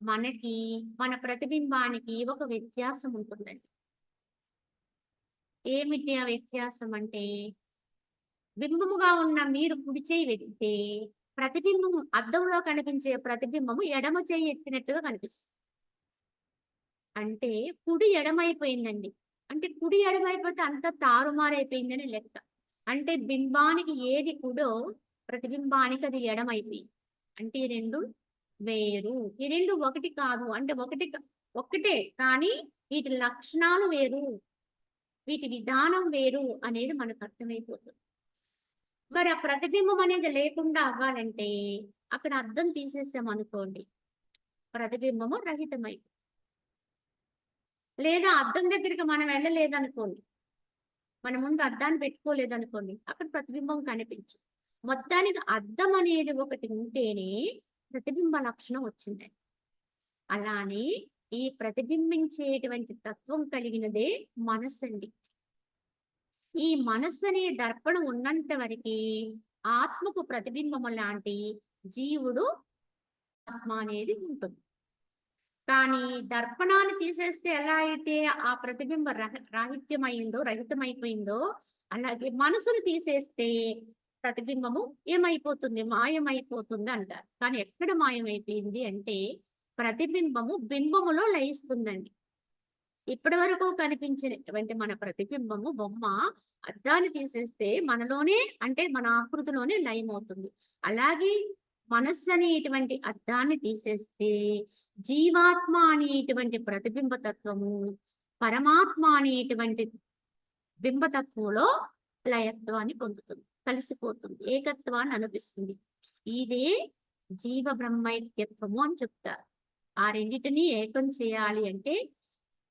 మనకి మన ప్రతిబింబానికి ఒక వ్యత్యాసం ఉంటుందండి. ఏమిటి ఆ వ్యత్యాసం అంటే, బింబముగా ఉన్న మీరు కుడి చేయి ఎత్తితే ప్రతిబింబము అద్దంలో కనిపించే ప్రతిబింబము ఎడమ చేయి ఎత్తినట్టుగా కనిపిస్తుంది. అంటే కుడి ఎడమైపోయిందండి. అంటే కుడి ఎడమైపోతే అంతా తారుమారైపోయిందని లెక్క. అంటే బింబానికి ఏది కుడో ప్రతిబింబానికి అది ఎడమైపోయింది. అంటే ఈ రెండు వేరు. ఈ రెండు ఒకటి కాదు. అంటే ఒక్కటే కానీ వీటి లక్షణాలు వేరు. వీటి విధానం వేరు అనేది మనకు అర్థమైపోతుంది. మరి ఆ ప్రతిబింబం అనేది లేకుండా అవ్వాలంటే అక్కడ అద్దం తీసేసామనుకోండి, ప్రతిబింబము రహితమై. లేదా అద్దం దగ్గరికి మనం వెళ్ళలేదనుకోండి, మన ముందు అద్దాన్ని పెట్టుకోలేదనుకోండి, అక్కడ ప్రతిబింబం కనిపించదు. మొత్తానికి అద్దం అనేది ఒకటి ఉంటేనే ప్రతిబింబ లక్షణం వచ్చిందండి. అలానే ఈ ప్రతిబింబించేటువంటి తత్వం కలిగినదే మనస్సండి. ఈ మనస్సు అనే దర్పణం ఉన్నంత వరకి ఆత్మకు ప్రతిబింబము లాంటి జీవుడు ఆత్మ అనేది ఉంటుంది. కానీ దర్పణాన్ని తీసేస్తే ఎలా అయితే ఆ ప్రతిబింబ రాహిత్యమైందో, రహితమైపోయిందో, అలాగే మనసును తీసేస్తే ప్రతిబింబము ఏమైపోతుంది? మాయమైపోతుంది అంటారు. కానీ ఎక్కడ మాయమైపోయింది అంటే ప్రతిబింబము బింబములో లయిస్తుందండి. ఇప్పటి వరకు కనిపించినటువంటి మన ప్రతిబింబము బొమ్మ అద్దాన్ని తీసేస్తే మనలోనే అంటే మన ఆకృతిలోనే లయమవుతుంది. అలాగే మనస్సు అనేటువంటి అద్దాన్ని తీసేస్తే జీవాత్మ అనేటువంటి ప్రతిబింబ తత్వము, పరమాత్మ అనేటువంటి బింబతత్వంలో లయత్వాన్ని పొందుతుంది. కలిసిపోతుంది. ఏకత్వాన్ని అనిపిస్తుంది. ఇదే జీవ బ్రహ్మైక్యత్వము అని చెప్తారు. ఆ రెండిటిని ఏకం చేయాలి అంటే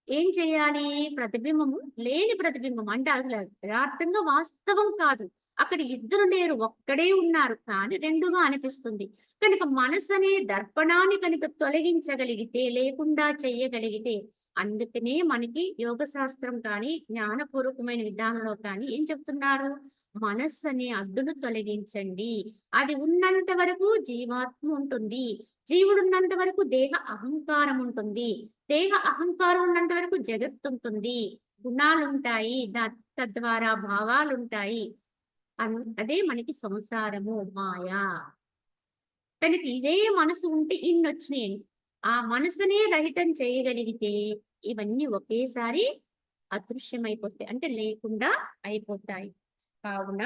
ఏం చేయాలి? ప్రతిబింబము లేని ప్రతిబింబం అంటే అసలు యథార్థంగా వాస్తవం కాదు. అక్కడ ఇద్దరు లేరు, ఒక్కడే ఉన్నారు. కానీ రెండుగా అనిపిస్తుంది. కనుక మనసు అనే దర్పణాన్ని కనుక తొలగించగలిగితే, లేకుండా చెయ్యగలిగితే, అందుకనే మనకి యోగ శాస్త్రం కానీ, జ్ఞానపూర్వకమైన విధానంలో కానీ ఏం చెప్తున్నారు? మనస్సు అనే అడ్డును తొలగించండి. అది ఉన్నంత వరకు జీవాత్మ ఉంటుంది. జీవుడున్నంత వరకు దేహ అహంకారం ఉంటుంది. దేహ అహంకారం ఉన్నంత వరకు జగత్తు ఉంటుంది. గుణాలుంటాయి. తద్వారా భావాలుంటాయి. అదే మనకి సంసారము, మాయ. కనుక ఇదే మనసు ఉంటే ఇన్నొచ్చినాయండి. ఆ మనసునే రహితం చేయగలిగితే ఇవన్నీ ఒకేసారి అదృశ్యమైపోతాయి. అంటే లేకుండా అయిపోతాయి. కావున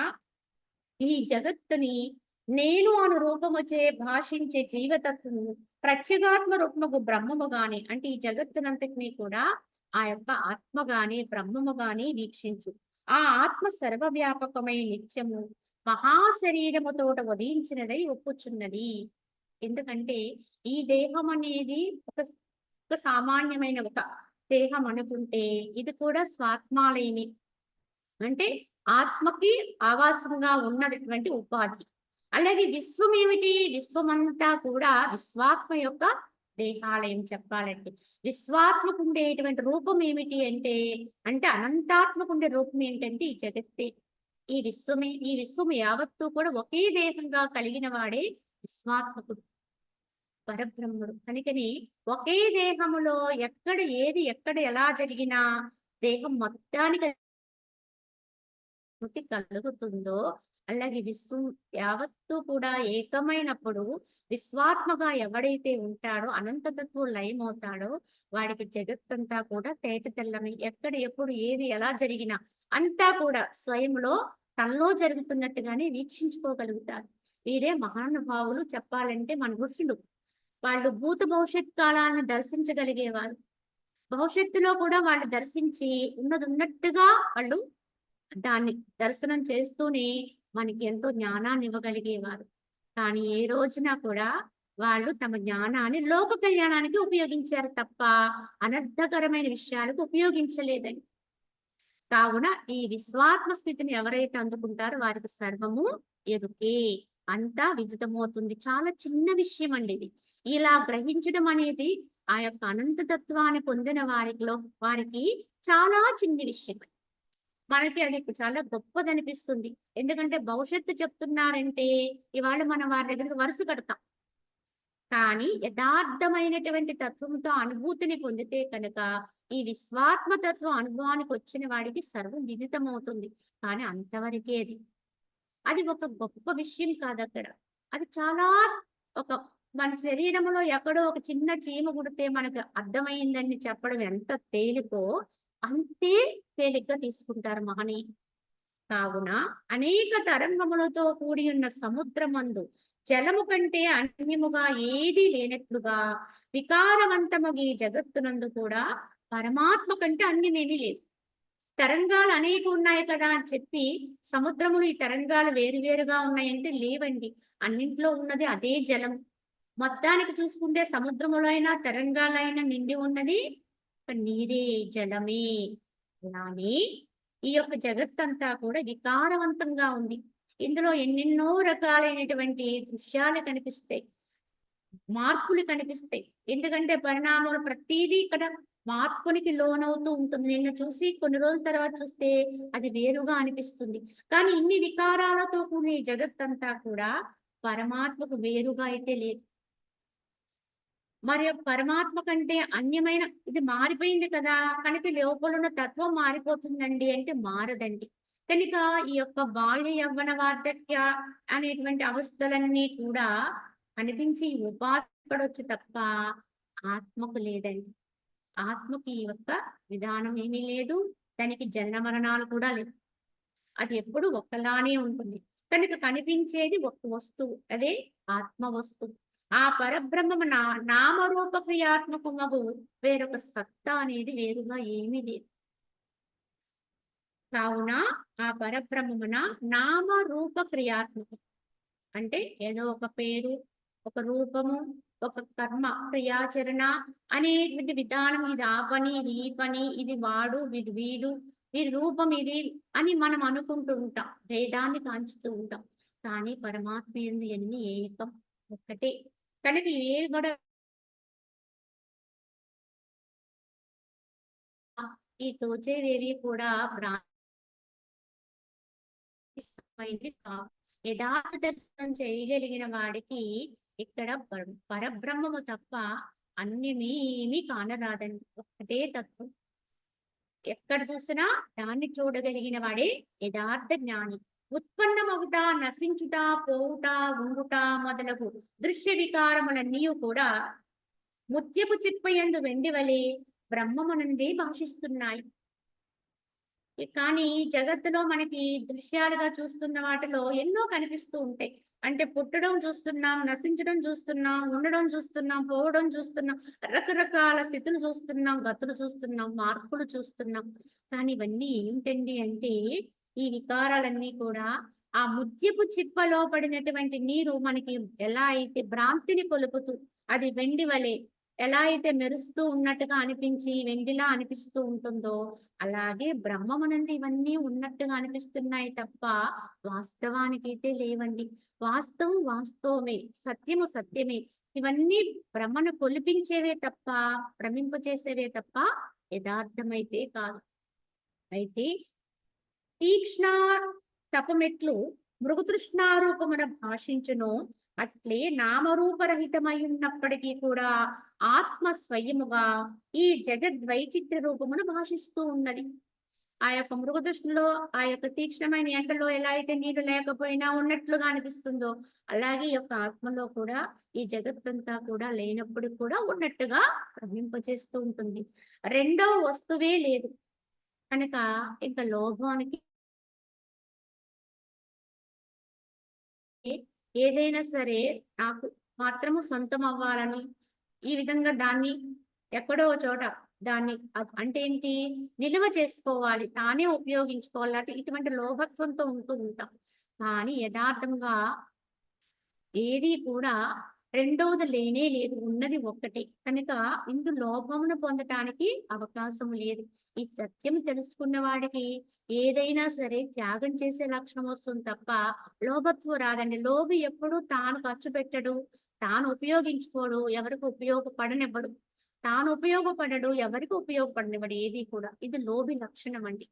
ఈ జగత్తుని నేను అను రూపముచే భాషించే జీవతత్వము ప్రత్యేగాత్మ రూపముగు బ్రహ్మము గాని అంటే ఈ జగత్తునంతటినీ కూడా ఆ యొక్క ఆత్మ గాని బ్రహ్మము గాని వీక్షించు. ఆ ఆత్మ సర్వవ్యాపకమై నిత్యము మహాశరీరముతోట ఉదయించినదై ఒప్పుచున్నది. ఎందుకంటే ఈ దేహం అనేది ఒక సామాన్యమైన ఒక దేహం అనుకుంటే ఇది కూడా స్వాత్మాలయమే. అంటే ఆత్మకి ఆవాసంగా ఉన్నటువంటి ఉపాధి. అలాగే విశ్వం ఏమిటి? విశ్వమంతా కూడా విశ్వాత్మ యొక్క దేహాలయం చెప్పాలంటే. విశ్వాత్మకు ఉండేటువంటి రూపం ఏమిటి అంటే, అంటే అనంతాత్మకు ఉండే రూపం ఏంటంటే ఈ జగత్తే. ఈ విశ్వమే. ఈ విశ్వం యావత్తు కూడా ఒకే దేహంగా కలిగిన వాడే విశ్వాత్మకుడు, పరబ్రహ్ముడు. కనుకని ఒకే దేహములో ఎక్కడ ఎలా జరిగినా దేహం మొత్తానికి స్మృతి కలుగుతుందో, అలాగే విశ్వం యావత్తు కూడా ఏకమైనప్పుడు విశ్వాత్మగా ఎవడైతే ఉంటాడో అనంతతత్వం లయమవుతాడో వాడికి జగత్తంతా కూడా తేట తెల్లమై ఎక్కడ ఎప్పుడు ఏది ఎలా జరిగినా అంతా కూడా స్వయంలో తనలో జరుగుతున్నట్టుగానే వీక్షించుకోగలుగుతారు. వీరే మహానుభావులు. చెప్పాలంటే మన ఋషులు. వాళ్ళు భూత భవిష్యత్ కాలాన్ని దర్శించగలిగేవారు. భవిష్యత్తులో కూడా వాళ్ళు దర్శించి ఉన్నది ఉన్నట్టుగా వాళ్ళు దాన్ని దర్శనం చేస్తూనే మనకి ఎంతో జ్ఞానాన్ని ఇవ్వగలిగేవారు. కానీ ఏ రోజున కూడా వాళ్ళు తమ జ్ఞానాన్ని లోక కళ్యాణానికి ఉపయోగించారు తప్ప అనర్థకరమైన విషయాలకు ఉపయోగించలేదని. కావున ఈ విశ్వాత్మ స్థితిని ఎవరైతే అందుకుంటారో వారికి సర్వము ఎరుకే. అంతా విదితమవుతుంది. చాలా చిన్న విషయం అండి ఇది. ఇలా గ్రహించడం అనేది ఆ యొక్క అనంత తత్వాన్ని పొందిన వారికి చాలా చిన్న విషయం. మనకి అది చాలా గొప్పదనిపిస్తుంది. ఎందుకంటే భవిష్యత్తు చెప్తున్నారంటే ఇవాళ మనం వారి దగ్గరికి వరుస కడతాం. కానీ యథార్థమైనటువంటి తత్వంతో అనుభూతిని పొందితే కనుక ఈ విశ్వాత్మ తత్వం అనుభవానికి వచ్చిన వాడికి సర్వం విదితమవుతుంది. కానీ అంతవరకే అది. అది ఒక గొప్ప విషయం కాదక్కడ. అది చాలా ఒక మన శరీరంలో ఎక్కడో ఒక చిన్న చీమ కుడితే మనకు అర్థమైందని చెప్పడం ఎంత తేలికో అంతే తేలిగ్గా తీసుకుంటారు మహనీయులు. కావున అనేక తరంగములతో కూడి ఉన్న సముద్రమందు జలము కంటే అన్యముగా ఏదీ లేనట్లుగా వికారవంతముగా ఈ జగత్తునందు కూడా పరమాత్మ కంటే అన్యమేమీ లేదు. తరంగాలు అనేక ఉన్నాయి కదా అని చెప్పి సముద్రములు ఈ తరంగాలు వేరువేరుగా ఉన్నాయంటే లేవండి. అన్నింట్లో ఉన్నది అదే జలం. మొత్తానికి చూసుకుంటే సముద్రములో అయినా తరంగాలైనా నిండి ఉన్నది నీరే, జలమే. అలానే ఈ యొక్క జగత్తంతా కూడా వికారవంతంగా ఉంది. ఇందులో ఎన్నెన్నో రకాలైనటువంటి దృశ్యాలు కనిపిస్తాయి, మార్పులు కనిపిస్తాయి. ఎందుకంటే పరిణామాలు ప్రతిదీ ఇక్కడ మార్పునికి లోనవుతూ ఉంటుంది. నిన్ను చూసి కొన్ని రోజుల తర్వాత చూస్తే అది వేరుగా అనిపిస్తుంది. కానీ ఇన్ని వికారాలతో కూడిన ఈ జగత్తంతా కూడా పరమాత్మకు వేరుగా అయితే లేదు. మరి పరమాత్మ కంటే అన్యమైన ఇది మారిపోయింది కదా! కనుక లోపల ఉన్న తత్వం మారిపోతుందండి అంటే మారదండి. కనుక ఈ యొక్క బాల్య యవ్వన వార్ధక్య అనేటువంటి అవస్థలన్నీ కూడా అనిపించి ఉపాధి పడొచ్చు తప్ప ఆత్మకు లేదండి. ఆత్మకి ఈ యొక్క విధానం ఏమీ లేదు. దానికి జనన మరణాలు కూడా లేవు. అది ఎప్పుడు ఒక్కలానే ఉంటుంది. కనుక కనిపించేది ఒక వస్తువు. అదే ఆత్మ వస్తువు. ఆ పరబ్రహ్మము నామరూప క్రియాత్మకమగు వేరొక సత్తా అనేది వేరుగా ఏమీ లేదు. కావున ఆ పరబ్రహ్మమున నామరూప క్రియాత్మకం. అంటే ఏదో ఒక పేరు, ఒక రూపము, ఒక కర్మ, క్రియాచరణ అనేటువంటి విధానం. ఇది ఆ పని, ఇది ఈ పని, ఇది వాడు, వీడు వీడు, వీడి రూపం ఇది అని మనం అనుకుంటూ ఉంటాం. భేదాన్ని కాంచుతూ ఉంటాం. కానీ పరమాత్మ యందు ఎన్ని ఏకం ఒక్కటే. కనుక ఏవి కూడా ఈ తోచేవేవి కూడా భ్రాంతి కావు. యథార్థ దర్శనం చేయగలిగిన వాడికి ఇక్కడ పరబ్రహ్మము తప్ప అన్యమేమీ కానరాదండి. ఒక్కటే తత్వం. ఎక్కడ చూసినా దాన్ని చూడగలిగిన వాడే యథార్థ జ్ఞాని. ఉత్పన్నమగుట, నశించుట, పోవుట, ఉండుట మొదలగు దృశ్య వికారములన్నీ కూడా ముత్యపు చిప్పయందు వెండి వలె బ్రహ్మమునందే భాషిస్తున్నాయి. కానీ జగత్తులో మనకి దృశ్యాలుగా చూస్తున్న వాటిలో ఎన్నో కనిపిస్తూ ఉంటాయి. అంటే పుట్టడం చూస్తున్నాం, నశించడం చూస్తున్నాం, ఉండడం చూస్తున్నాం, పోవడం చూస్తున్నాం, రకరకాల స్థితులు చూస్తున్నాం, గతులు చూస్తున్నాం, మార్పులు చూస్తున్నాం. కానీ ఇవన్నీ ఏమిటండి అంటే ఈ వికారాలన్నీ కూడా ఆ ముత్యపు చిప్పలో పడినటువంటి నీరు మనకి ఎలా అయితే భ్రాంతిని కొలుపుతూ అది వెండి వలె ఎలా అయితే మెరుస్తూ ఉన్నట్టుగా అనిపించి వెండిలా అనిపిస్తూ ఉంటుందో అలాగే బ్రహ్మమునందు ఇవన్నీ ఉన్నట్టుగా అనిపిస్తున్నాయి తప్ప వాస్తవానికైతే లేవండి. వాస్తవం వాస్తవమే, సత్యము సత్యమే. ఇవన్నీ భ్రమను కొలిపించేవే తప్ప, భ్రమింపచేసేవే తప్ప యథార్థమైతే కాదు. అయితే తీక్ష్ణ తపమెట్లు మృగతృష్ణారూపమున భాషించును అట్లే నామరూపరహితమై ఉన్నప్పటికీ కూడా ఆత్మ స్వయముగా ఈ జగద్వైచిత్ర రూపమును భాషిస్తూ ఉన్నది. ఆ యొక్క మృగతృష్ణలో ఆ యొక్క తీక్ష్ణమైన ఎండలో ఎలా అయితే నీరు లేకపోయినా ఉన్నట్లుగా అనిపిస్తుందో అలాగే ఈ యొక్క ఆత్మలో కూడా ఈ జగత్తంతా కూడా లేనప్పుడు కూడా ఉన్నట్టుగా భ్రమింపచేస్తూ ఉంటుంది. రెండో వస్తువే లేదు కనుక ఇంకా లోభానికి ఏదైనా సరే నాకు మాత్రము సొంతం అవ్వాలని ఈ విధంగా దాన్ని ఎక్కడో చోట దాన్ని అంటే ఏంటి నిల్వ చేసుకోవాలి, తానే ఉపయోగించుకోవాలి. అంటే ఇటువంటి లోభత్వంతో ఉంటూ ఉంటాం. కానీ యథార్థంగా ఏది కూడా రెండవది లేనే లేదు. ఉన్నది ఒక్కటే. కనుక ఇందు లోభమును పొందటానికి అవకాశం లేదు. ఈ సత్యం తెలుసుకున్న వాడికి ఏదైనా సరే త్యాగం చేసే లక్షణం వస్తుంది తప్ప లోభత్వం రాదండి. లోభి ఎప్పుడు తాను ఖర్చు పెట్టడు, తాను ఉపయోగించుకోడు, ఎవరికి ఉపయోగపడనివ్వడు. తాను ఉపయోగపడడు, ఎవరికి ఉపయోగపడనివ్వడు ఏది కూడా. ఇది లోభి లక్షణం అండి.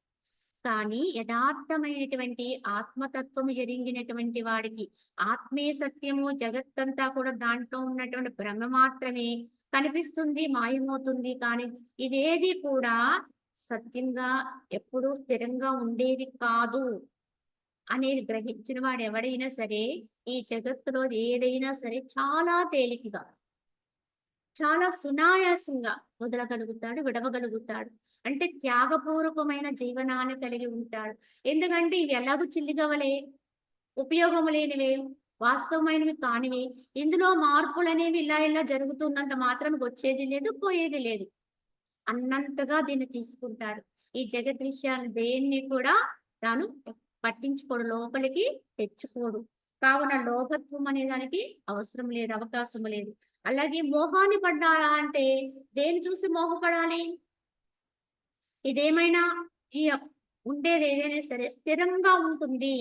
కానీ యథార్థమైనటువంటి ఆత్మతత్వము ఎరింగినటువంటి వాడికి ఆత్మే సత్యము, జగత్తంతా కూడా దాంట్లో ఉన్నటువంటి భ్రమ మాత్రమే కనిపిస్తుంది, మాయమవుతుంది. కానీ ఇదేది కూడా సత్యంగా ఎప్పుడూ స్థిరంగా ఉండేది కాదు అనేది గ్రహించిన వాడు ఎవడైనా సరే ఈ జగత్తులో ఏదైనా సరే చాలా తేలికగా, చాలా సునాయాసంగా వదలగలుగుతాడు, విడవగలుగుతాడు. అంటే త్యాగపూర్వకమైన జీవనాన్ని కలిగి ఉంటాడు. ఎందుకంటే ఇవి ఎలాగూ చిల్లిగవ్వలే, ఉపయోగము లేనివే, వాస్తవమైనవి కానివి. ఇందులో మార్పులనేవి ఇలా ఇలా జరుగుతున్నంత మాత్రం వచ్చేది లేదు, పోయేది లేదు అన్నంతగా దీన్ని తీసుకుంటాడు. ఈ జగత్ విషయాలు దేన్ని కూడా తాను పట్టించుకోడు, లోపలికి తెచ్చుకోడు. కావున లోభత్వం అనే దానికి అవసరం లేదు, అవకాశం లేదు. అలాగే మోహాన్ని పడ్డారా అంటే దేన్ని చూసి మోహపడాలి? ఇదేమైనా ఈ ఉండేది ఏదైనా సరే స్థిరంగా ఉంటుంది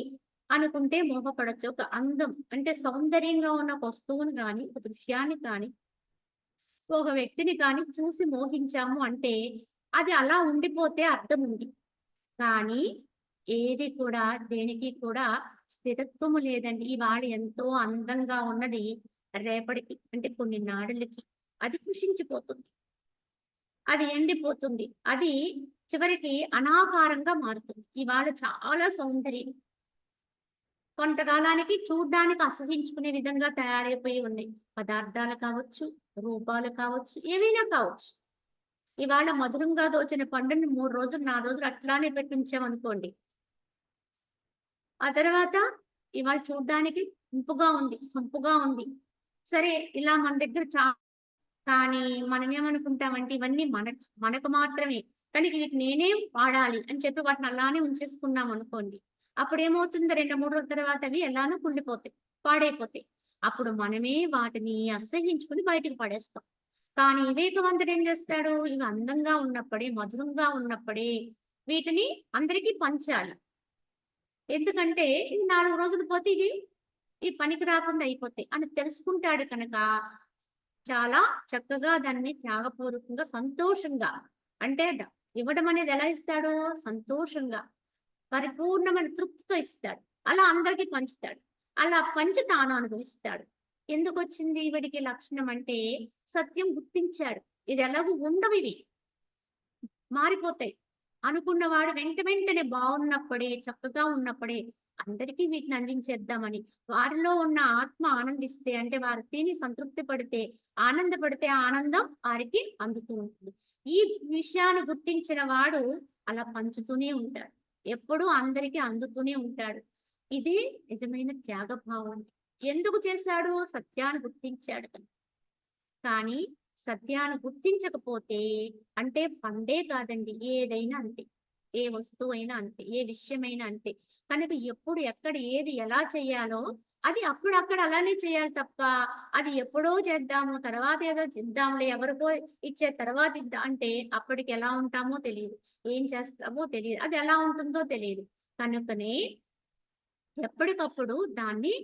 అనుకుంటే మోహపడొచ్చు. ఒక అందం అంటే సౌందర్యంగా ఉన్న ఒక వస్తువుని గాని, ఒక దృశ్యాన్ని కానీ, ఒక వ్యక్తిని కానీ చూసి మోహించాము అంటే అది అలా ఉండిపోతే అర్థం ఉంది. కానీ ఏది కూడా దేనికి కూడా స్థిరత్వము లేదండి. ఇవాళ ఎంతో అందంగా ఉన్నది రేపటికి అంటే కొన్ని నాడులకి అది కృషించిపోతుంది. అది ఎండిపోతుంది. అది చివరికి అనాకారంగా మారుతుంది. ఇవాళ చాలా సౌందర్యం కొంతకాలానికి చూడ్డానికి అసహించుకునే విధంగా తయారైపోయి ఉన్నాయి. పదార్థాలు కావచ్చు, రూపాలు కావచ్చు, ఏవైనా కావచ్చు. ఇవాళ మధురంగా దోచిన పండుని 3 రోజులు, 4 రోజులు అట్లానే పెట్టి ఉంచామనుకోండి. ఆ తర్వాత ఇవాళ చూడ్డానికి ఇంపుగా ఉంది, సొంపుగా ఉంది. సరే ఇలా మన దగ్గర కానీ మనమేమనుకుంటామంటే ఇవన్నీ మనకు మాత్రమే. కానీ వీటిని నేనే వాడాలి అని చెప్పి వాటిని అలానే ఉంచేసుకున్నామనుకోండి. అప్పుడేమవుతుంది 2, 3 రోజుల తర్వాత అవి ఎలానో కుళ్ళిపోతాయి, పాడైపోతాయి. అప్పుడు మనమే వాటిని అసహ్యించుకొని బయటికి పడేస్తాం. కానీ వివేకవంతుడు ఏం చేస్తాడు? ఇవి అందంగా ఉన్నప్పుడే, మధురంగా ఉన్నప్పుడే వీటిని అందరికీ పంచాలి. ఎందుకంటే ఇది 4 రోజులు పోతే ఇవి ఈ పనికి రాకుండా అయిపోతాయి అని తెలుసుకుంటాడు కనుక చాలా చక్కగా దాన్ని త్యాగపూర్వకంగా, సంతోషంగా అంటే ఇవ్వడం అనేది ఎలా ఇస్తాడు? సంతోషంగా, పరిపూర్ణమైన తృప్తితో ఇస్తాడు. అలా అందరికి పంచుతాడు. అలా పంచి తాను అనుభవిస్తాడు. ఎందుకొచ్చింది వీడికి లక్షణం అంటే సత్యం గుర్తించాడు. ఇది ఎలాగో ఉండవివి. మారిపోతాయి. అనుకున్నవాడు వెంటనే బావున్నప్పుడే, చక్కగా ఉన్నప్పుడే అందరికీ వీటిని అందించేద్దామని. వారిలో ఉన్న ఆత్మ ఆనందిస్తే అంటే వారు తిని సంతృప్తి పడితే, ఆనందపడితే ఆ ఆనందం వారికి అందుతూ ఉంటుంది. ఈ విషయాన్ని గుర్తించిన వాడు అలా పంచుతూనే ఉంటాడు. ఎప్పుడూ అందరికి అందుతూనే ఉంటాడు. ఇదే నిజమైన త్యాగభావం. ఎందుకు చేశాడు? సత్యాన్ని గుర్తించాడు కనుక. కానీ సత్యాన్ని గుర్తించకపోతే అంటే పండే కాదండి. ఏదైనా అంతే. ఏ వస్తువైనా అంతే. ఏ విషయమైనా అంతే. కనుక ఎప్పుడు, ఎక్కడ, ఏది, ఎలా చేయాలో అది అప్పుడక్కడ అలానే చేయాలి తప్ప, అది ఎప్పుడో చేద్దాము, తర్వాత ఏదో చేద్దాంలే, ఎవరికో ఇచ్చే తర్వాత అంటే అప్పటికి ఎలా ఉంటామో తెలీదు. ఏం చేస్తామో తెలీదు. అది ఎలా ఉంటుందో తెలీదు. కనుకనే ఎప్పటికప్పుడు దాన్ని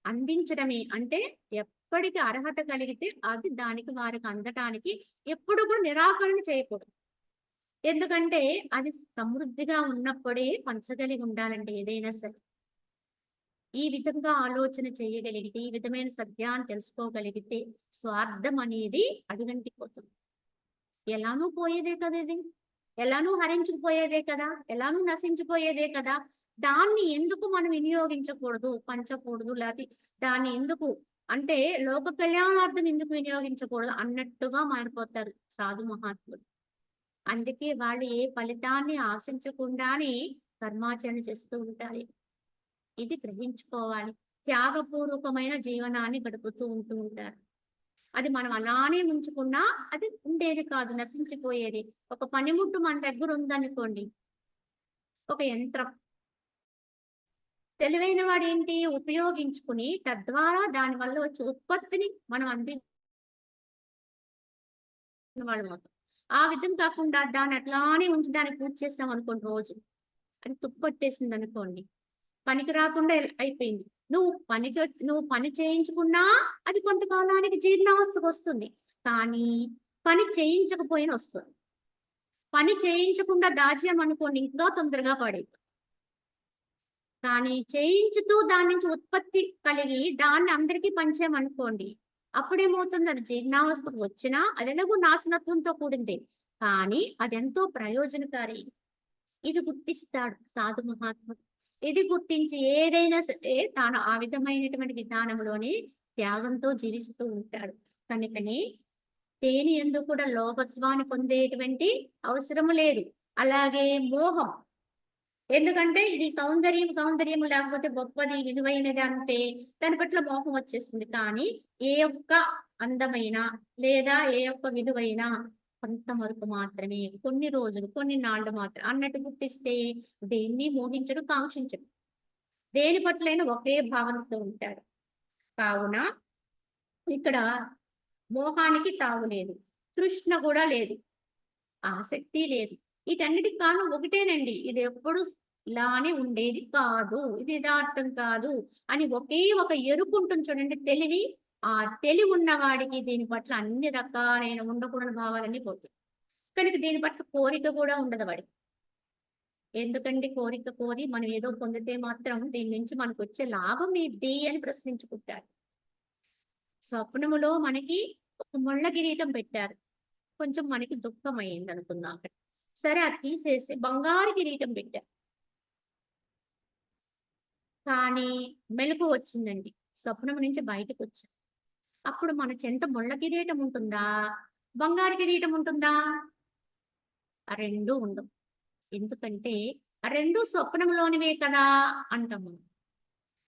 అందించడమే. అంటే ఎప్పటికి అర్హత కలిగితే అది దానికి వారికి అందటానికి ఎప్పుడు కూడా నిరాకరణ చేయకూడదు. ఎందుకంటే అది సమృద్ధిగా ఉన్నప్పుడే పంచగలిగి ఉండాలండి ఏదైనా సరే. ఈ విధంగా ఆలోచన చేయగలిగితే, ఈ విధమైన సత్యాన్ని తెలుసుకోగలిగితే స్వార్థం అనేది అడుగంటిపోతుంది. ఎలానూ పోయేదే కదా ఇది. ఎలానూ హరించుకుపోయేదే కదా! ఎలానూ నశించిపోయేదే కదా! దాన్ని ఎందుకు మనం వినియోగించకూడదు, పంచకూడదు, లేతే దాన్ని ఎందుకు అంటే లోక కళ్యాణార్థం ఎందుకు వినియోగించకూడదు అన్నట్టుగా మారిపోతారు సాధు మహాత్ములు. అందుకే వాళ్ళు ఏ ఫలితాన్ని ఆశించకుండానే కర్మాచరణ చేస్తూ ఉంటారు. ఇది గ్రహించుకోవాలి. త్యాగపూర్వకమైన జీవనాన్ని గడుపుతూ ఉంటారు. అది మనం అలానే ఉంచుకున్నా అది ఉండేది కాదు. నశించిపోయేది. ఒక పనిముట్టు మన దగ్గర ఉందనుకోండి. ఒక యంత్రం. తెలివైన వాడేంటి ఉపయోగించుకుని తద్వారా దాని వల్ల వచ్చే ఉత్పత్తిని మనం వాళ్ళమవుతాం. ఆ విధం కాకుండా దాన్ని అట్లానే ఉంచి దాన్ని పూజ చేసామనుకోండి రోజు. అది తుప్పట్టేసిందనుకోండి. పనికి రాకుండా అయిపోయింది. నువ్వు పని చేయించుకున్నా అది కొంతకాలానికి జీర్ణావస్థకొస్తుంది. కానీ పని చేయించకపోయినా వస్తుంది. పని చేయించకుండా దాచామనుకోండి ఇంకా తొందరగా పాడైపోతుంది. కానీ చేయించుతూ దాని నుంచి ఉత్పత్తి కలిగి దాన్ని అందరికీ పంచామనుకోండి. అప్పుడేమవుతుంది అది జీర్ణావస్థకు వచ్చినా అదెలాగో నాశనత్వంతో కూడిందే. కానీ అదెంతో ప్రయోజనకారి. ఇది గుర్తిస్తాడు సాధు మహాత్ముడు. ఇది గుర్తించి ఏదైనా సరే తాను ఆ విధమైనటువంటి విధానంలోనే త్యాగంతో జీవిస్తూ ఉంటాడు. కనుకనే దేని యందు కూడా లోభత్వాన్ని పొందేటువంటి అవసరము లేదు. అలాగే మోహం. ఎందుకంటే ఇది సౌందర్యం లేకపోతే గొప్పది, విలువైనది అంటే దాని పట్ల మోహం వచ్చేస్తుంది. కానీ ఏ ఒక్క అందమైన లేదా ఏ ఒక్క విలువైన కొంతవరకు మాత్రమే, కొన్ని రోజులు, కొన్ని నాళ్ళు మాత్రం అన్నట్టు గుర్తిస్తే దేన్ని మోహించడు, కాంక్షించడు. దేని పట్లైనా ఒకే భావనతో ఉంటాడు. కావున ఇక్కడ మోహానికి తావులేదు. తృష్ణ కూడా లేదు. ఆసక్తి లేదు. వీటన్నిటికి కారణం ఒకటేనండి. ఇది ఎప్పుడు ఇలానే ఉండేది కాదు. ఇది యదార్థం కాదు అని ఒకే ఒక ఎరుకుంటుంది చూడండి తెలివి. ఆ తెలివి ఉన్న వాడికి దీని పట్ల అన్ని రకాలైన ఉండకూడని భావాలన్నీ పోతాయి. కనుక దీని పట్ల కోరిక కూడా ఉండదు వాడికి. ఎందుకండి కోరిక కోరి మనం ఏదో పొందితే మాత్రం దీని నుంచి మనకొచ్చే లాభం ఏంటి అని ప్రశ్నించుకుంటాడు. స్వప్నములో మనకి ఒక ముళ్ళ కిరీటం పెట్టారు. కొంచెం మనకి దుఃఖమయిందనుకుందాం అక్కడ. సరే అది తీసేసి బంగారు కిరీటం పెట్టారు. కానీ మెలుకువ వచ్చిందండి. స్వప్నం నుంచి బయటకొచ్చాం. అప్పుడు మన చెంత ముళ్ళ కిరీటం ఉంటుందా? బంగారు కిరీటం ఉంటుందా? ఆ 2 ఉండవు. ఎందుకంటే, ఆ 2 స్వప్నంలోనివే కదా అంటాము.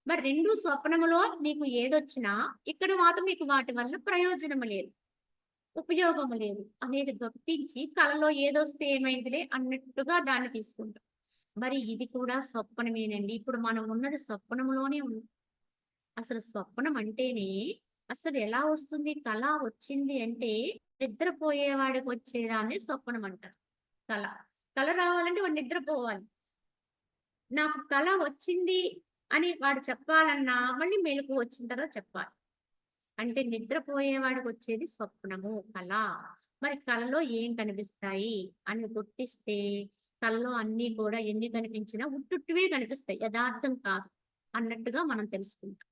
మరి 2 స్వప్నములో నీకు ఏదొచ్చినా, ఇక్కడ మాత్రం నీకు వాటి వల్ల ప్రయోజనం లేదు. ఉపయోగం లేదు అనేది గుర్తించి కలలో ఏదొస్తే ఏమైందిలే అన్నట్టుగా దాన్ని తీసుకుంటాం. మరి ఇది కూడా స్వప్నమేనండి. ఇప్పుడు మనం ఉన్నది స్వప్నంలోనే ఉన్నాం. అసలు స్వప్నం అంటేనే అసలు ఎలా వస్తుంది? కల వచ్చింది అంటే నిద్రపోయేవాడికి వచ్చేదాన్ని స్వప్నం అంటారు. కల. కల రావాలంటే వాడు నిద్రపోవాలి. నాకు కల వచ్చింది అని వాడు చెప్పాలన్నా మళ్ళీ మెలుకువ వచ్చిన తర్వాత చెప్పాలి. అంటే నిద్రపోయేవాడికొచ్చేది స్వప్నము, కల. మరి కలలో ఏం కనిపిస్తాయి అని గుర్తిస్తే, కలలో అన్నీ కూడా ఎన్ని కనిపించినా ఉట్టుట్టివే కనిపిస్తాయి. యథార్థం కాదు అన్నట్టుగా మనం తెలుసుకుంటాం.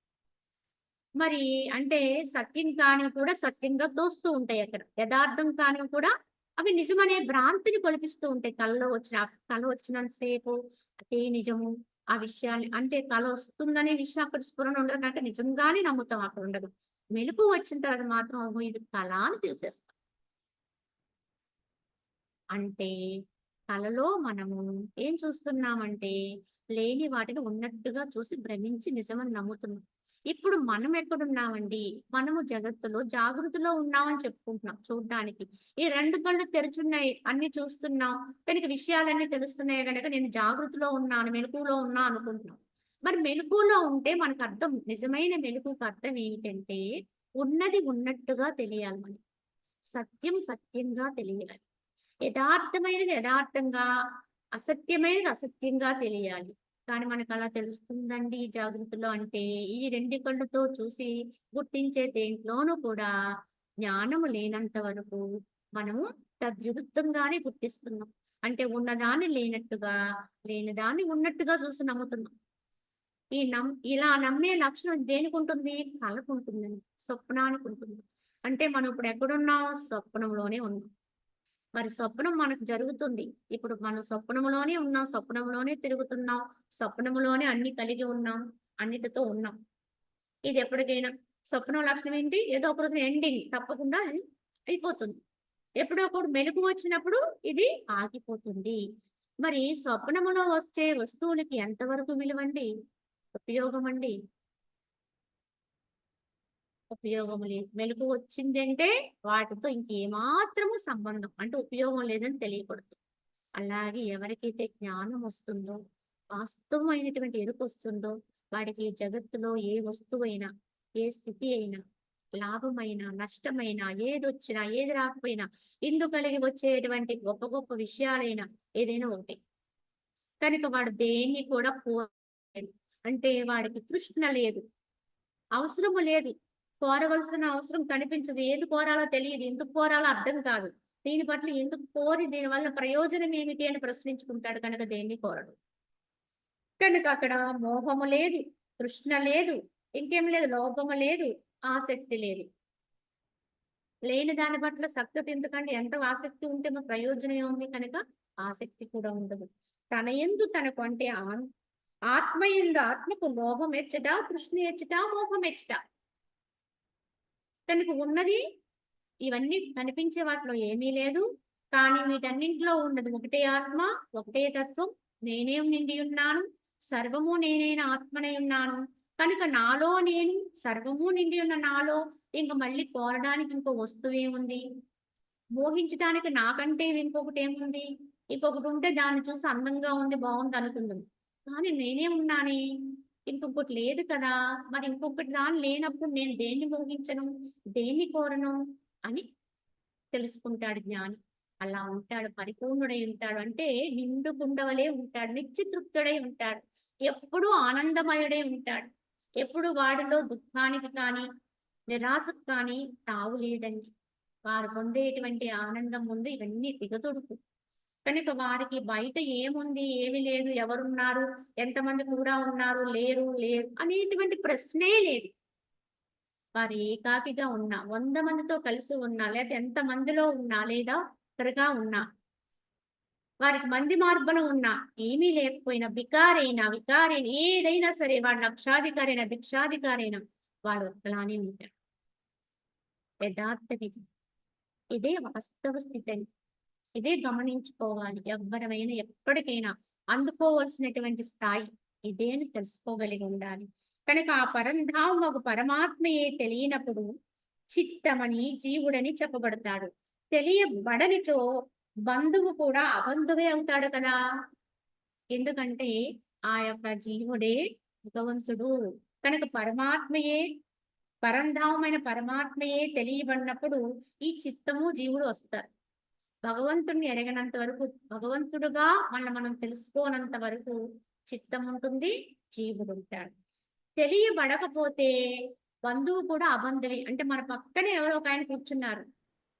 మరి అంటే సత్యం కానివి కూడా సత్యంగా తోస్తూ ఉంటాయి అక్కడ. యథార్థం కానివి కూడా అవి నిజమనే భ్రాంతిని కొలిపిస్తూ ఉంటాయి. కల వచ్చినంత సేపు అదే నిజము. ఆ విషయాన్ని అంటే కల వస్తుందనే విషయం అక్కడ స్ఫురణ ఉండదు కనుక నిజంగానే నమ్ముతాం అక్కడ ఉండదు. మెలుకువ వచ్చిన తర్వాత మాత్రం ఓహో! ఇది కల అని తీసేస్తాం. అంటే కలలో మనము ఏం చూస్తున్నామంటే, లేని వాటిని ఉన్నట్టుగా చూసి భ్రమించి నిజమని నమ్ముతున్నాం. ఇప్పుడు మనం ఎక్కడున్నామండి? మనము జగత్తులో జాగృతిలో ఉన్నామని చెప్పుకుంటున్నాం చూడ్డానికి. ఈ 2 కళ్ళు తెరిచున్నాయి. అన్నీ చూస్తున్నాం. కనుక విషయాలన్నీ తెలుస్తున్నాయి గనక నేను జాగృతిలో ఉన్నాను, మెలకువలో ఉన్నా అనుకుంటున్నాం. మరి మెలకువలో ఉంటే మనకర్థం నిజమైన మెలకువకు అర్థం ఏంటంటే, ఉన్నది ఉన్నట్టుగా తెలియాలి మనకి. సత్యం సత్యంగా తెలియాలి. యథార్థమైనది యథార్థంగా, అసత్యమైనది అసత్యంగా తెలియాలి. కానీ మనకలా తెలుస్తుందండి ఈ జాగృతిలో అంటే, ఈ 2 కళ్ళతో చూసి గుర్తించే దేంట్లోనూ కూడా జ్ఞానము లేనంత వరకు మనము తద్విరుద్ధంగానే గుర్తిస్తున్నాం. అంటే ఉన్నదాన్ని లేనట్టుగా, లేనిదాన్ని ఉన్నట్టుగా చూసి నమ్ముతున్నాం. ఇలా నమ్మే లక్షణం దేనికుంటుంది? కళకుంటుందండి. స్వప్నానికుంటుంది. అంటే మనం ఇప్పుడు ఎక్కడున్నాం? స్వప్నంలోనే ఉన్నాం. మరి స్వప్నం మనకు జరుగుతుంది. ఇప్పుడు మనం స్వప్నంలోనే ఉన్నాం. స్వప్నంలోనే తిరుగుతున్నాం. స్వప్నంలోనే అన్నీ కలిగి ఉన్నాం. అన్నిటితో ఉన్నాం. ఇది ఎప్పటికైనా స్వప్నం లక్షణం ఏంటి? ఏదో ఒక రోజున ఎండింగ్ తప్పకుండా అది అయిపోతుంది. ఎప్పుడో ఒకప్పుడు మెలుకువ వచ్చినప్పుడు ఇది ఆగిపోతుంది. మరి స్వప్నములో వచ్చే వస్తువులకి ఎంతవరకు విలువండి? ఉపయోగమండి? ఉపయోగం లేదు. మెలుకువ వచ్చిందంటే వాటితో ఇంకేమాత్రము సంబంధం అంటే ఉపయోగం లేదని తెలియకూడదు. అలాగే ఎవరికైతే జ్ఞానం వస్తుందో, వాస్తవమైనటువంటి ఎరుకొస్తుందో, వాడికి ఈ జగత్తులో ఏ వస్తువైనా, ఏ స్థితి అయినా, లాభమైనా, నష్టమైనా, ఏదొచ్చినా, ఏది రాకపోయినా, ఇందు కలిగి వచ్చేటువంటి గొప్ప గొప్ప విషయాలైనా ఏదైనా ఒకటే. కనుక వాడు దేన్ని కూడా కోరలేదు. అంటే వాడికి తృష్ణ లేదు. అవసరము లేదు. కోరవలసిన అవసరం కనిపించదు. ఏది కోరాలో తెలియదు. ఎందుకు కోరాలో అర్థం కాదు. దీని పట్ల ఎందుకు కోరి దీనివల్ల ప్రయోజనం ఏమిటి అని ప్రశ్నించుకుంటాడు కనుక దేన్ని కోరడు. కనుక అక్కడ మోహము లేదు, తృష్ణ లేదు, ఇంకేం లేదు, లోభము లేదు, ఆసక్తి లేదు. లేని దాని పట్ల సక్తత ఎందుకంటే ఎంత ఆసక్తి ఉంటే మన ప్రయోజనం ఏముంది కనుక ఆసక్తి కూడా ఉండదు. తన యందు తనకు అంటే ఆత్మ యందు ఆత్మకు లోభం ఎచ్చట, తృష్ణ ఎచ్చట, మోహం ఎచ్చట. తనకు ఉన్నది ఇవన్నీ కనిపించే వాటిలో ఏమీ లేదు. కానీ వీటన్నింటిలో ఉన్నది ఒకటే ఆత్మ, ఒకటే తత్వం. నేనే నిండి ఉన్నాను. సర్వము నేనైన ఆత్మనై ఉన్నాను. కనుక నాలో నేను, సర్వము నిండి ఉన్న నాలో ఇంక మళ్ళీ కోరడానికి ఇంకో వస్తువేముంది? మోహించటానికి నాకంటే ఇంకొకటేముంది? ఇంకొకటి ఉంటే దాన్ని చూసి అందంగా ఉంది, బావుంది అనుకుందును. కానీ నేనే ఉన్నానే. ఇంకొకటి లేదు కదా! మరి ఇంకొకటి దాని లేనప్పుడు నేను దేన్ని మోహించను? దేన్ని కోరను? అని తెలుసుకుంటాడు జ్ఞాని. అలా ఉంటాడు. పరిపూర్ణుడై ఉంటాడు. అంటే నిండు కుండవలే ఉంటాడు. నిత్య తృప్తుడై ఉంటాడు. ఎప్పుడూ ఆనందమయుడై ఉంటాడు. ఎప్పుడు వాడిలో దుఃఖానికి కానీ, నిరాశకు కానీ తావు లేదండి. వారు పొందేటువంటి ఆనందం ముందు ఇవన్నీ దిగతొడుపు. కనుక వారికి బయట ఏముంది? ఏమి లేదు? ఎవరున్నారు? ఎంతమంది కూడా ఉన్నారు? లేరు అనేటువంటి ప్రశ్నే లేదు. వారు ఏకాకిగా ఉన్నా, 100 మందితో కలిసి ఉన్నా, లేదా ఎంత మందిలో ఉన్నా, లేదా ఒక్కరిగా ఉన్నా, వారికి మంది మార్బలం ఉన్నా, ఏమీ లేకపోయినా, వికారైన ఏదైనా సరే వాడు లక్షాధికారైన, భిక్షాధికారైన వాడు ఒక్కలానే ఉంటాడు. యథార్థ విధి. ఇదే వాస్తవ స్థితి. ఇదే గమనించుకోవాలి. ఎవ్వరమైనా ఎప్పటికైనా అందుకోవలసినటువంటి స్థాయి ఇదే అని తెలుసుకోగలిగి ఉండాలి. కనుక ఆ పరంధామగు పరమాత్మయే తెలియనప్పుడు చిత్తమని, జీవుడని చెప్పబడతాడు. తెలియబడనిచో బంధువు కూడా అబంధువే అవుతాడు కదా! ఎందుకంటే ఆ యొక్క జీవుడే భగవంతుడు. కనుక పరమాత్మయే పరంధామమైన పరమాత్మయే తెలియబడినప్పుడు ఈ చిత్తము, జీవుడు వస్తారు. భగవంతుడిని ఎరగనంత వరకు, భగవంతుడుగా మనం తెలుసుకోనంత వరకు చిత్తం ఉంటుంది, జీవుడుంటాడు. తెలియబడకపోతే బంధువు కూడా అబంధువే. అంటే మన పక్కనే ఎవరో ఒకాయన కూర్చున్నారు.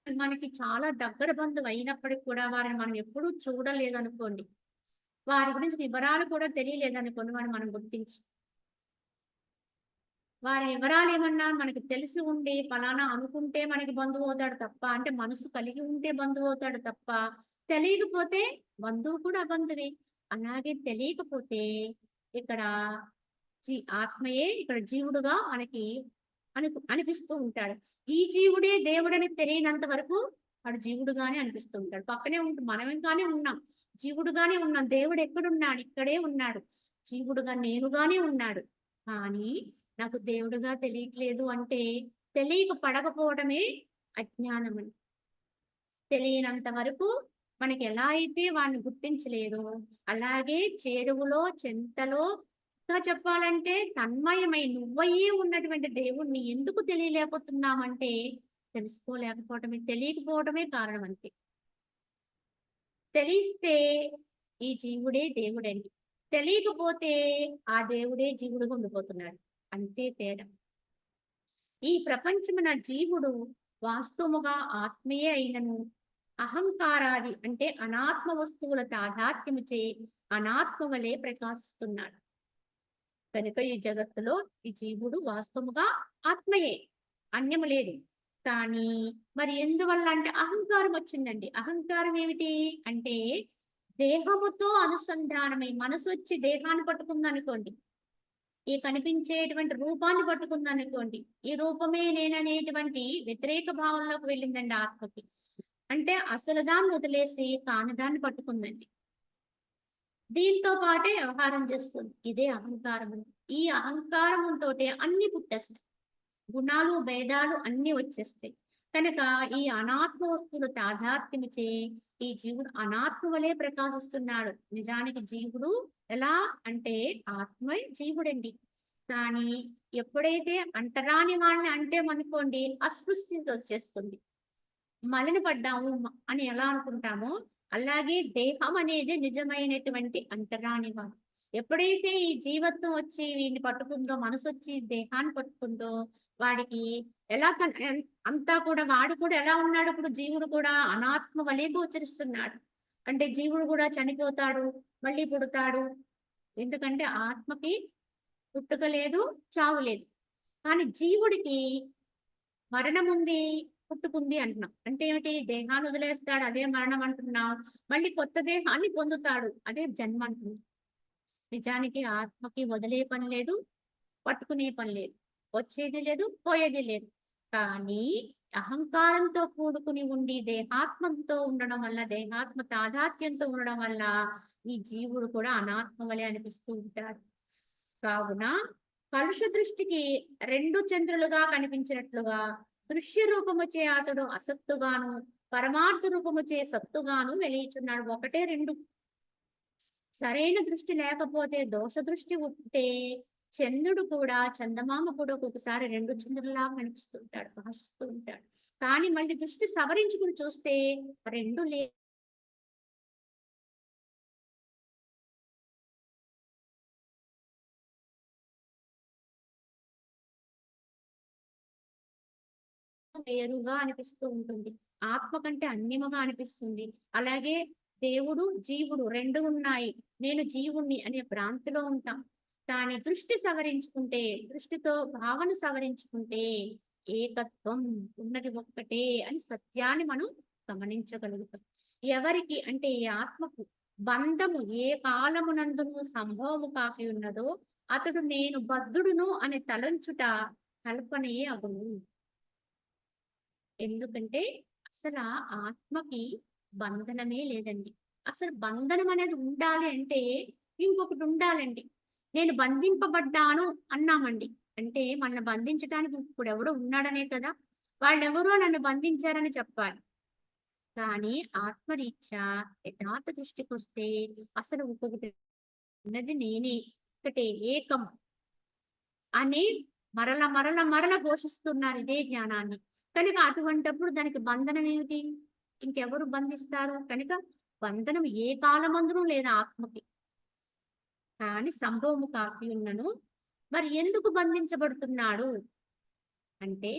మనకి చాలా దగ్గర బంధువు అయినప్పటికి కూడా వారిని మనం ఎప్పుడూ చూడలేదనుకోండి. వారి గురించి వివరాలు కూడా తెలియలేదనుకోండి మనం గుర్తించి. వారి వివరాలేమన్నా మనకి తెలిసి ఉండి ఫలానా అనుకుంటే మనకి బంధువవుతాడు తప్ప, అంటే మనసు కలిగి ఉంటే బంధువవుతాడు తప్ప, తెలియకపోతే బంధువు కూడా అబంధువే. అలాగే తెలియకపోతే ఇక్కడ ఆత్మయే ఇక్కడ జీవుడుగా మనకి అనిపిస్తూ ఉంటాడు. ఈ జీవుడే దేవుడని తెలియనంత వరకు వాడు జీవుడుగానే అనిపిస్తూ ఉంటాడు. పక్కనే మనమేగానే ఉన్నాం. జీవుడుగానే ఉన్నాం. దేవుడు ఎక్కడున్నాడు? ఇక్కడే ఉన్నాడు. జీవుడుగా నేనుగానే ఉన్నాడు. కానీ నాకు దేవుడుగా తెలియట్లేదు అంటే తెలియక పడకపోవడమే అజ్ఞానమని. తెలియనంత వరకు మనకి ఎలా అయితే వాడిని గుర్తించలేదో, అలాగే చేరువలో, చెంతలో ఇంకా చెప్పాలంటే తన్మయమై నువ్వయ్యే ఉన్నటువంటి దేవుడిని ఎందుకు తెలియలేకపోతున్నామంటే తెలుసుకోలేకపోవటమే, తెలియకపోవడమే కారణం అంతే. తెలిస్తే ఈ జీవుడే దేవుడండి. తెలియకపోతే ఆ దేవుడే జీవుడుగా ఉండిపోతున్నాడు. అంతే తేడా. ఈ ప్రపంచమున జీవుడు వాస్తవముగా ఆత్మయే అయినను అహంకారాది అంటే అనాత్మ వస్తువుల తాదాత్మ్యముచే అనాత్మ వలె ప్రకాశిస్తున్నాడు. కనుక ఈ జగత్తులో ఈ జీవుడు వాస్తవముగా ఆత్మయే, అన్యము లేదు. కానీ మరి ఎందువల్ల అంటే అహంకారం వచ్చిందండి. అహంకారం ఏమిటి అంటే దేహముతో అనుసంధానమై మనసు వచ్చి దేహాన్ని పట్టుకుందనుకోండి, ఈ కనిపించేటువంటి రూపాన్ని పట్టుకుందనుకోండి, ఈ రూపమే నేననేటువంటి వ్యతిరేక భావంలోకి వెళ్ళిందండి ఆత్మకి. అంటే అసలు దాన్ని వదిలేసి కానిదాన్ని పట్టుకుందండి. దీంతో పాటే వ్యవహారం చేస్తుంది. ఇదే అహంకారం. ఈ అహంకారంతోటే అన్ని పుట్టేస్తాయి. గుణాలు, భేదాలు అన్నీ వచ్చేస్తాయి. కనుక ఈ అనాత్మ వస్తువులు తాదాత్మ్యముచే ఈ జీవుడు అనాత్మ వలె ప్రకాశిస్తున్నాడు. నిజానికి జీవుడు ఎలా అంటే ఆత్మే జీవుడండి. కానీ ఎప్పుడైతే అంటరాని వాళ్ళని అంటేమనుకోండి అస్పృశ్యత వచ్చేస్తుంది. మలిన పడ్డాము అని ఎలా అనుకుంటామో, అలాగే దేహం అనేది నిజమైనటువంటి అంటరానివాడు. ఎప్పుడైతే ఈ జీవత్వం వచ్చి వీడిని పట్టుకుందో, మనసొచ్చి దేహాన్ని పట్టుకుందో, వాడికి ఎలా అంతా కూడా వాడు కూడా ఎలా ఉన్నాడు ఇప్పుడు జీవుడు కూడా అనాత్మ వలె గోచరిస్తున్నాడు. అంటే జీవుడు కూడా చనిపోతాడు, మళ్ళీ పుడతాడు. ఎందుకంటే ఆత్మకి పుట్టుక లేదు, చావు లేదు. కానీ జీవుడికి మరణముంది, పుట్టుకుంది అంటున్నాం. అంటే ఏమిటి? దేహాన్ని వదిలేస్తాడు. అదే మరణం అంటున్నాం. మళ్ళీ కొత్త దేహాన్ని పొందుతాడు. అదే జన్మ అంటున్నాం. నిజానికి ఆత్మకి వదిలే పని లేదు, పట్టుకునే పని లేదు. వచ్చేది లేదు, పోయేది లేదు. కానీ అహంకారంతో కూడుకుని ఉండి దేహాత్మంతో ఉండడం వల్ల, దేహాత్మ తాదాత్మ్యంతో ఉండడం వల్ల ఈ జీవుడు కూడా అనాత్మ వలె అనిపిస్తూ ఉంటాడు. కావున కలుష దృష్టికి రెండు చంద్రులుగా కనిపించినట్లుగా దృశ్య రూపముచే అతడు అసత్తుగాను పరమార్థ రూపముచే సత్తుగాను వెలియుచున్నాడు. ఒకటే రెండు. సరైన దృష్టి లేకపోతే దోష దృష్టి ఉంటే చంద్రుడు కూడా చందమామ కూడా ఒక్కొక్కసారి రెండు చంద్రులా కనిపిస్తుంటాడు, భాషిస్తూ ఉంటాడు. కానీ మళ్ళీ దృష్టి సవరించుకుని చూస్తే రెండు వేరుగా అనిపిస్తూ ఉంటుంది. ఆత్మ కంటే అన్యముగా అనిపిస్తుంది. అలాగే దేవుడు, జీవుడు రెండు ఉన్నాయి. నేను జీవుణ్ణి అనే భ్రాంతిలో ఉంటాం. కానీ దృష్టి సవరించుకుంటే, దృష్టితో భావన సవరించుకుంటే ఏకత్వం ఉన్నది ఒక్కటే అని సత్యాన్ని మనం గమనించగలుగుతాం. ఎవరికి అంటే ఈ ఆత్మకు బంధము ఏ కాలమునందును సంభవము కాకి ఉన్నదో అతడు నేను బద్ధుడును అని తలంచుట కల్పనయే అగును. ఎందుకంటే అసలు ఆత్మకి బంధనమే లేదండి. అసలు బంధనం అనేది ఉండాలి అంటే ఇంకొకటి ఉండాలండి. నేను బంధింపబడ్డాను అన్నామండి. అంటే మనల్ని బంధించడానికి ఇప్పుడెవడో ఉన్నాడనే కదా! వాళ్ళెవరో నన్ను బంధించారని చెప్పాలి. కానీ ఆత్మరీత్యా యథార్థ దృష్టికొస్తే అసలు ఇంకొకటి ఉన్నది నేనే. ఒకటే ఏకం అని మరల ఘోషిస్తున్నారు ఇదే జ్ఞానాన్ని. కనుక అటువంటప్పుడు దానికి బంధనం ఏమిటి? ఇంకెవరు బంధిస్తారు? కనుక బంధనం ఏ కాలమందును లేదు ఆత్మకి. కానీ సంభవము కాకియున్నను మరి ఎందుకు బంధించబడుతున్నాడు? అంటే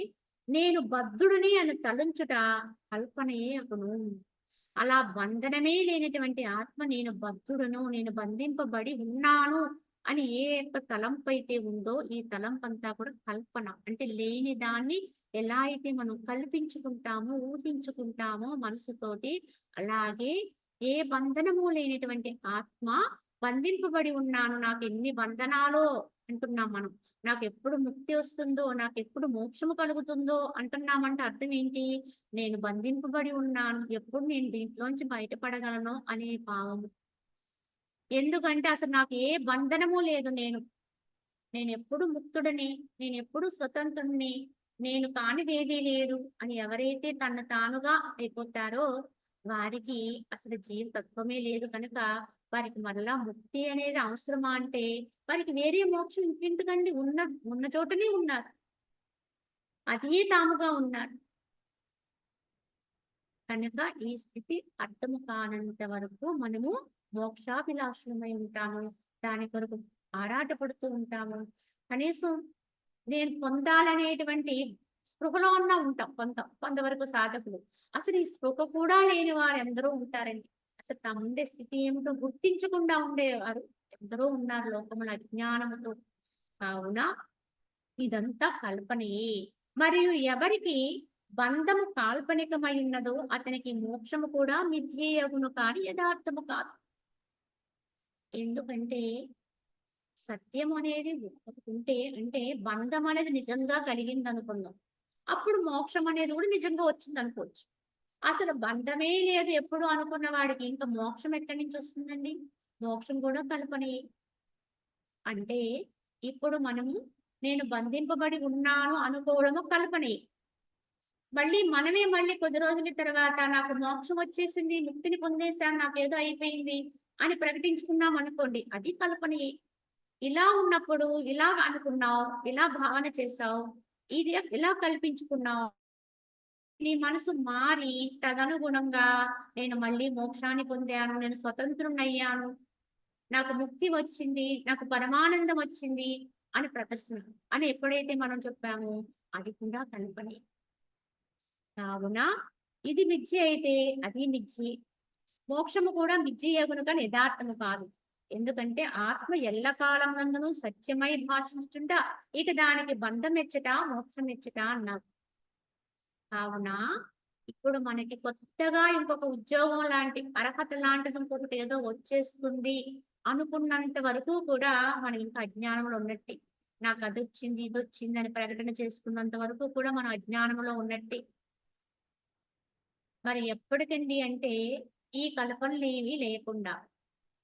నేను బద్ధుడిని అని తలంచుట కల్పనయే అగును. అలా బంధనమే లేనటువంటి ఆత్మ నేను బద్ధుడను, నేను బంధింపబడి ఉన్నాను అని ఏ యొక్క తలంపైతే ఉందో, ఈ తలంపంతా కూడా కల్పన. అంటే లేని దాన్ని ఎలా అయితే మనం కల్పించుకుంటామో, ఊహించుకుంటామో మనసుతోటి, అలాగే ఏ బంధనము లేనటువంటి ఆత్మ బంధింపబడి ఉన్నాను. నాకెన్ని బంధనాలో అంటున్నాం మనం. నాకెప్పుడు ముక్తి వస్తుందో, నాకెప్పుడు మోక్షము కలుగుతుందో అంటున్నామంటే అర్థం ఏంటి? నేను బంధింపబడి ఉన్నాను. ఎప్పుడు నేను దీంట్లోంచి బయటపడగలనో అనే భావము. ఎందుకంటే అసలు నాకు ఏ బంధనము లేదు. నేనెప్పుడు ముక్తుడని, నేనెప్పుడు స్వతంత్రుడిని, నేను కానిదేదీ లేదు అని ఎవరైతే తనను తానుగా అయిపోతారో వారికి అసలు జీవతత్వమే లేదు కనుక వారికి మరలా ముక్తి అనేది అవసరమా అంటే వారికి వేరే మోక్షం ఇంకెందుకండి ఉన్న చోటనే ఉన్నారు. అదే తాముగా ఉన్నారు. కనుక ఈ స్థితి అర్థము కానంత వరకు మనము మోక్షాభిలాషులమై ఉంటాము. దాని కొరకు ఆరాటపడుతూ ఉంటాము. కనీసం నేను పొందాలనేటువంటి స్పృహలో అన్నా ఉంటాం కొంతవరకు సాధకులు. అసలు ఈ స్పృహ కూడా లేని వారు ఎందరో ఉంటారండి. అసలు తాముండే స్థితి ఏమిటో గుర్తించకుండా ఉండేవారు ఎందరో ఉన్నారు లోకములో అజ్ఞానముతో. కావున ఇదంతా కల్పనయే. మరియు ఎవరికి బంధము కాల్పనికమైయున్నదో అతనికి మోక్షము కూడా మిథ్యేయగును కానీ యథార్థము కాదు. ఎందుకంటే సత్యం అనేది ఒకటుంటే అంటే బంధం అనేది నిజంగా కలిగిందనుకుందాం. అప్పుడు మోక్షం అనేది కూడా నిజంగా వచ్చిందనుకోవచ్చు. అసలు బంధమే లేదు ఎప్పుడు అనుకున్న వాడికి ఇంకా మోక్షం ఎక్కడి నుంచి వస్తుందండి? మోక్షం కూడా కల్పనయే. అంటే ఇప్పుడు మనము నేను బంధింపబడి ఉన్నాను అనుకోవడము కల్పనే. మళ్ళీ కొద్ది రోజుల తర్వాత నాకు మోక్షం వచ్చేసింది, ముక్తిని పొందేశాను, నాకేదో అయిపోయింది అని ప్రకటించుకున్నాం అనుకోండి. అది కల్పనయే. ఇలా ఉన్నప్పుడు ఇలా అనుకున్నావు, ఇలా భావన చేశావు, ఇది ఇలా కల్పించుకున్నావు. నీ మనసు మారి తదనుగుణంగా నేను మళ్ళీ మోక్షాన్ని పొందాను, నేను స్వతంత్రుడినయ్యాను, నాకు ముక్తి వచ్చింది, నాకు పరమానందం వచ్చింది అని ప్రదర్శన. అని ఎప్పుడైతే మనం చెప్పామో అది కూడా కల్పనే. కావున ఇది మిథ్య అయితే అది మిథ్యే. మోక్షము కూడా మిథ్యయగును కానీ యథార్థము కాదు. ఎందుకంటే ఆత్మ ఎల్లకాలమునందును సత్యమై భాషించుచుంట ఇక దానికి బంధం ఎచ్చట, మోక్షం ఎచ్చట అన్నారు. కావున ఇప్పుడు మనకి కొత్తగా ఇంకొక ఉద్యోగం లాంటి అర్హత లాంటిది ఇంకొకటి ఏదో వచ్చేస్తుంది అనుకున్నంత వరకు కూడా మనం ఇంకా అజ్ఞానంలో ఉన్నట్టే. నాకు అదొచ్చింది, ఇదొచ్చింది అని ప్రకటన చేసుకున్నంత వరకు కూడా మనం అజ్ఞానంలో ఉన్నట్టే. మరి ఎప్పటికండి అంటే ఈ కల్పనలేవి లేకుండా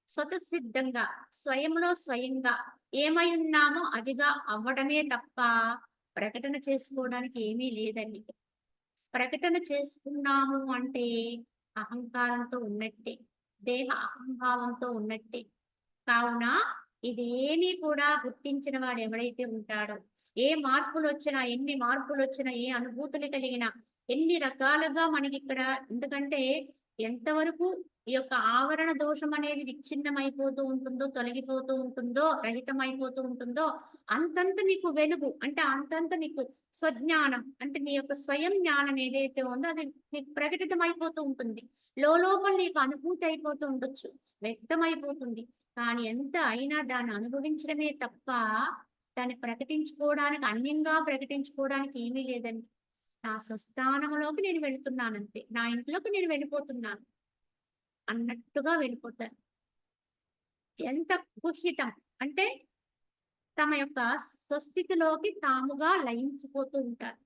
స్వతసిద్ధంగా స్వయంగా ఏమై ఉన్నామో అదిగా అవ్వడమే తప్ప ప్రకటన చేసుకోవడానికి ఏమీ లేదండి. ప్రకటన చేసుకున్నాము అంటే అహంకారంతో ఉన్నట్టే. దేహ అహంభావంతో ఉన్నట్టే. కావున ఇదేమీ కూడా గుర్తించిన వాడు ఎవడైతే ఉంటాడో, ఏ మార్పులొచ్చినా, ఎన్ని మార్పులొచ్చినా, ఏ అనుభూతులు కలిగినా, ఎన్ని రకాలుగా మనకిక్కడ ఎందుకంటే ఎంతవరకు ఈ యొక్క ఆవరణ దోషం అనేది విచ్ఛిన్నమైపోతూ ఉంటుందో, తొలగిపోతూ ఉంటుందో, రహితమైపోతూ ఉంటుందో, అంతంత నీకు వెలుగు అంటే అంతంత నీకు స్వజ్ఞానం అంటే నీ యొక్క స్వయం జ్ఞానం ఏదైతే ఉందో అది నీకు ప్రకటితమైపోతూ ఉంటుంది. లోలోపల నీకు అనుభూతి అయిపోతూ ఉండొచ్చు. వ్యక్తమైపోతుంది. కానీ ఎంత అయినా దాన్ని అనుభవించడమే తప్ప, దాన్ని ప్రకటించుకోవడానికి అన్యంగా ప్రకటించుకోవడానికి ఏమీ లేదండి. నా స్వస్థానంలోకి నేను వెళ్తున్నానంతే. నా ఇంట్లోకి నేను వెళ్ళిపోతున్నాను అన్నట్టుగా వెళ్ళిపోతారు. ఎంత గుహ్యితం అంటే తమ యొక్క స్వస్థితిలోకి తాముగా లయించిపోతూ ఉంటారు.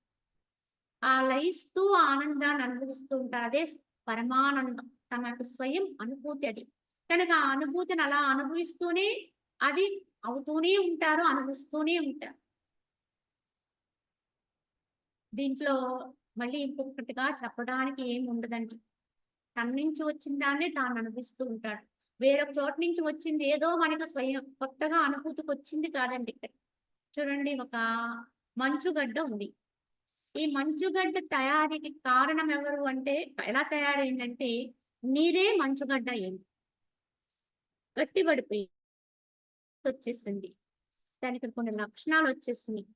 ఆ లయిస్తూ ఆనందాన్ని అనుభవిస్తూ ఉంటారు. అదే పరమానందం. తమకు స్వయం అనుభూతి అది. కనుక ఆ అనుభూతిని అలా అనుభవిస్తూనే అది అవుతూనే ఉంటారు. అనుభవిస్తూనే ఉంటారు. దీంట్లో మళ్ళీ ఇంకొకటిగా చెప్పడానికి ఏముండదండి. తన నుంచి వచ్చిన దాన్నే తాను అనుభవిస్తూ ఉంటాడు. వేరొక చోట నుంచి వచ్చింది ఏదో మనకు స్వయం కొత్తగా అనుభూతికొచ్చింది కాదండి ఇక్కడ. చూడండి ఒక మంచుగడ్డ ఉంది. ఈ మంచుగడ్డ తయారీకి కారణం ఎవరు అంటే ఎలా తయారైందంటే నీరే మంచుగడ్డ అయింది. గట్టిపడిపోయి వచ్చేసింది. దానికి కొన్ని లక్షణాలొచ్చేసినియి.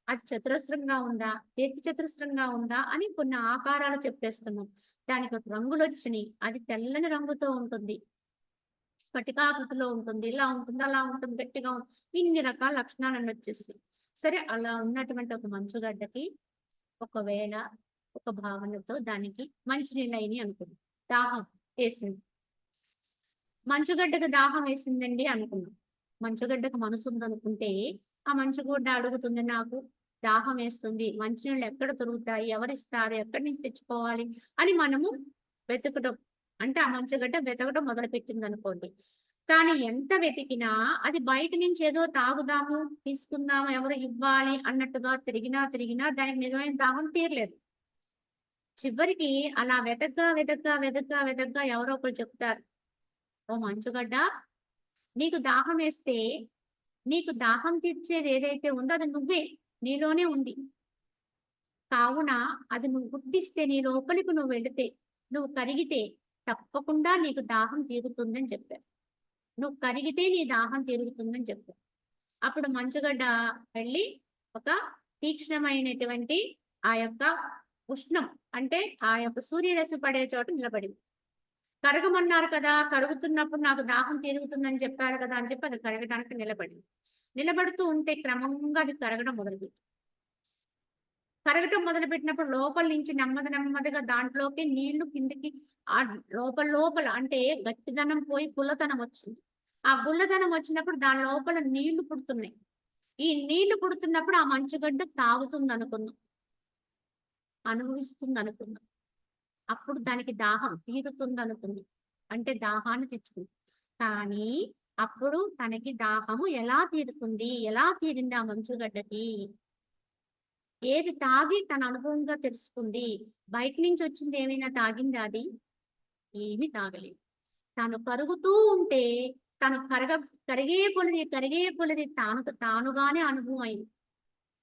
అది చతురస్రంగా ఉందా? దీర్ఘ చతురస్రంగా ఉందా? అని కొన్ని ఆకారాలు చెప్పేస్తున్నాం. దానికి రంగులొచ్చినియి. అది తెల్లని రంగుతో ఉంటుంది. స్ఫటికాకృతిలో ఉంటుంది. ఇలా ఉంటుంది, అలా ఉంటుంది, గట్టిగా ఇన్ని రకాల లక్షణాలన్నీ వచ్చేసినియి. సరే అలా ఉన్నటువంటి ఒక మంచుగడ్డకి ఒకవేళ ఒక భావనతో దానికి మంచినీళ్ళయినియి అనుకుందాం. దాహం వేసింది. మంచుగడ్డకు దాహం వేసిందండి అనుకున్నాం. మంచుగడ్డకు మనసుందనుకుంటే, ఆ మంచుగడ్డ అడుగుతుంది నాకు దాహం వేస్తుంది. మంచినీళ్ళు ఎక్కడ దొరుకుతాయి? ఎవరిస్తారు? ఎక్కడి నుంచి తెచ్చుకోవాలి? అని మనము వెతకడం. అంటే ఆ మంచుగడ్డ వెతకడం మొదలుపెట్టిందనుకోండి. కానీ ఎంత వెతికినా అది బయట నుంచి ఏదో తాగుదాము, తీసుకుందాము, ఎవరో ఇవ్వాలి అన్నట్టుగా తిరిగినా, తిరిగినా దానికి నిజమైన దాహం తీరలేదు. చివరికి అలా వెతగ్గా ఎవరో ఒకళ్ళు చెప్తారు. "ఓ మంచుగడ్డ నీకు దాహమేస్తే, నీకు దాహం తీర్చేది ఏదైతే ఉందో అది నువ్వే. నీలోనే ఉంది. కావున అది నువ్వు గుర్తిస్తే నీ లోపలికి నువ్వు వెళితే, నువ్వు కరిగితే తప్పకుండా నీకు దాహం తీరుతుందని" చెప్పారు. నువ్వు కరిగితే నీ దాహం తీరుతుందని చెప్పారు. అప్పుడు మంచుగడ్డ వెళ్ళి ఒక తీక్ష్ణమైనటువంటి ఆ యొక్క ఉష్ణం అంటే ఆ యొక్క సూర్యరశ్మి పడే చోట నిలబడింది. కరగమన్నారు కదా! కరుగుతున్నప్పుడు నాకు దాహం తీరుగుతుందని చెప్పారు కదా! అని చెప్పి అది కరగడానికి నిలబడింది. నిలబడుతూ ఉంటే క్రమంగా అది కరగడం మొదలుపెట్టింది. కరగటం మొదలుపెట్టినప్పుడు లోపల నుంచి నెమ్మదిగా దాంట్లోకి నీళ్లు కిందకి లోపల అంటే గట్టిదనం పోయి పుల్లతనం వచ్చింది. ఆ గుల్లదనం వచ్చినప్పుడు దాని లోపల నీళ్లు పుడుతున్నాయి. ఈ నీళ్లు పుడుతున్నప్పుడు ఆ మంచుగడ్డ తాగుతుందనుకుందాం. అనుభవిస్తుందనుకుందాం. అప్పుడు దానికి దాహం తీరుతుందనుకుంది. అంటే దాహాన్ని తెచ్చుకుంది. కానీ అప్పుడు తనకి దాహము ఎలా తీరుతుంది? ఎలా తీరింది ఆ మంచుగడ్డకి? ఏది తాగి తన అనుభవంగా తెలుసుకుంది. బయట నుంచి వచ్చింది ఏమైనా తాగిందా అది? ఏమీ తాగలేదు. తాను కరుగుతూ ఉంటే తను కరిగే కొలది తానుగానే అనుభవం అయింది.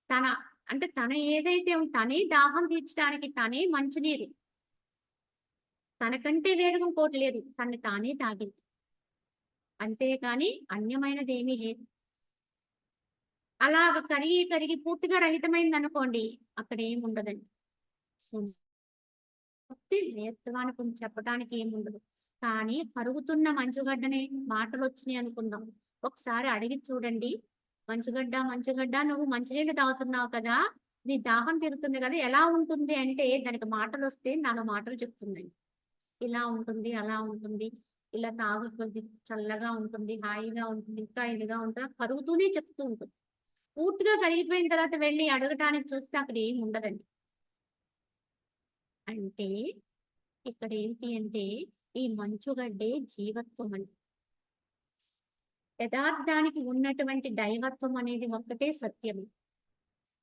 తన అంటే తన ఏదైతే తనే దాహం తీర్చడానికి తనే మంచినీరు. తనకంటే వేరుగా ఇంకోటి లేదు. తనని తానే తాగింది. అంతేగాని అన్యమైనదేమీ లేదు. అలాగ కరిగి పూర్తిగా రహితమైందనుకోండి అక్కడేముండదండి. సో, పూర్తి లేత్తవానికి చెప్పటానికి ఏముండదు. కానీ కరుగుతున్న మంచుగడ్డని మాటలొచ్చినాయి అనుకుందాం. ఒకసారి అడిగి చూడండి. మంచుగడ్డ నువ్వు మంచినీళ్ళు తాగుతున్నావు కదా! నీ దాహం తీరుతుంది కదా! ఎలా ఉంటుంది అంటే దానికి మాటలొస్తే నాలో మాటలు చెప్తున్నాయి. ఇలా ఉంటుంది, అలా ఉంటుంది. ఇలా తాగు కొద్ది చల్లగా ఉంటుంది, హాయిగా ఉంటుంది, ఇంకా ఇదిగా ఉంటది. కరుగుతూనే చెప్తూ ఉంటుంది. పూర్తిగా కరిగిపోయిన తర్వాత వెళ్లి అడగటానికి చూస్తే అక్కడ ఏమి ఉండదండి. అంటే ఇక్కడేంటి అంటే ఈ మంచుగడ్డే జీవత్వం అండి. యథార్థానికి ఉన్నటువంటి దైవత్వం అనేది ఒక్కటే సత్యము.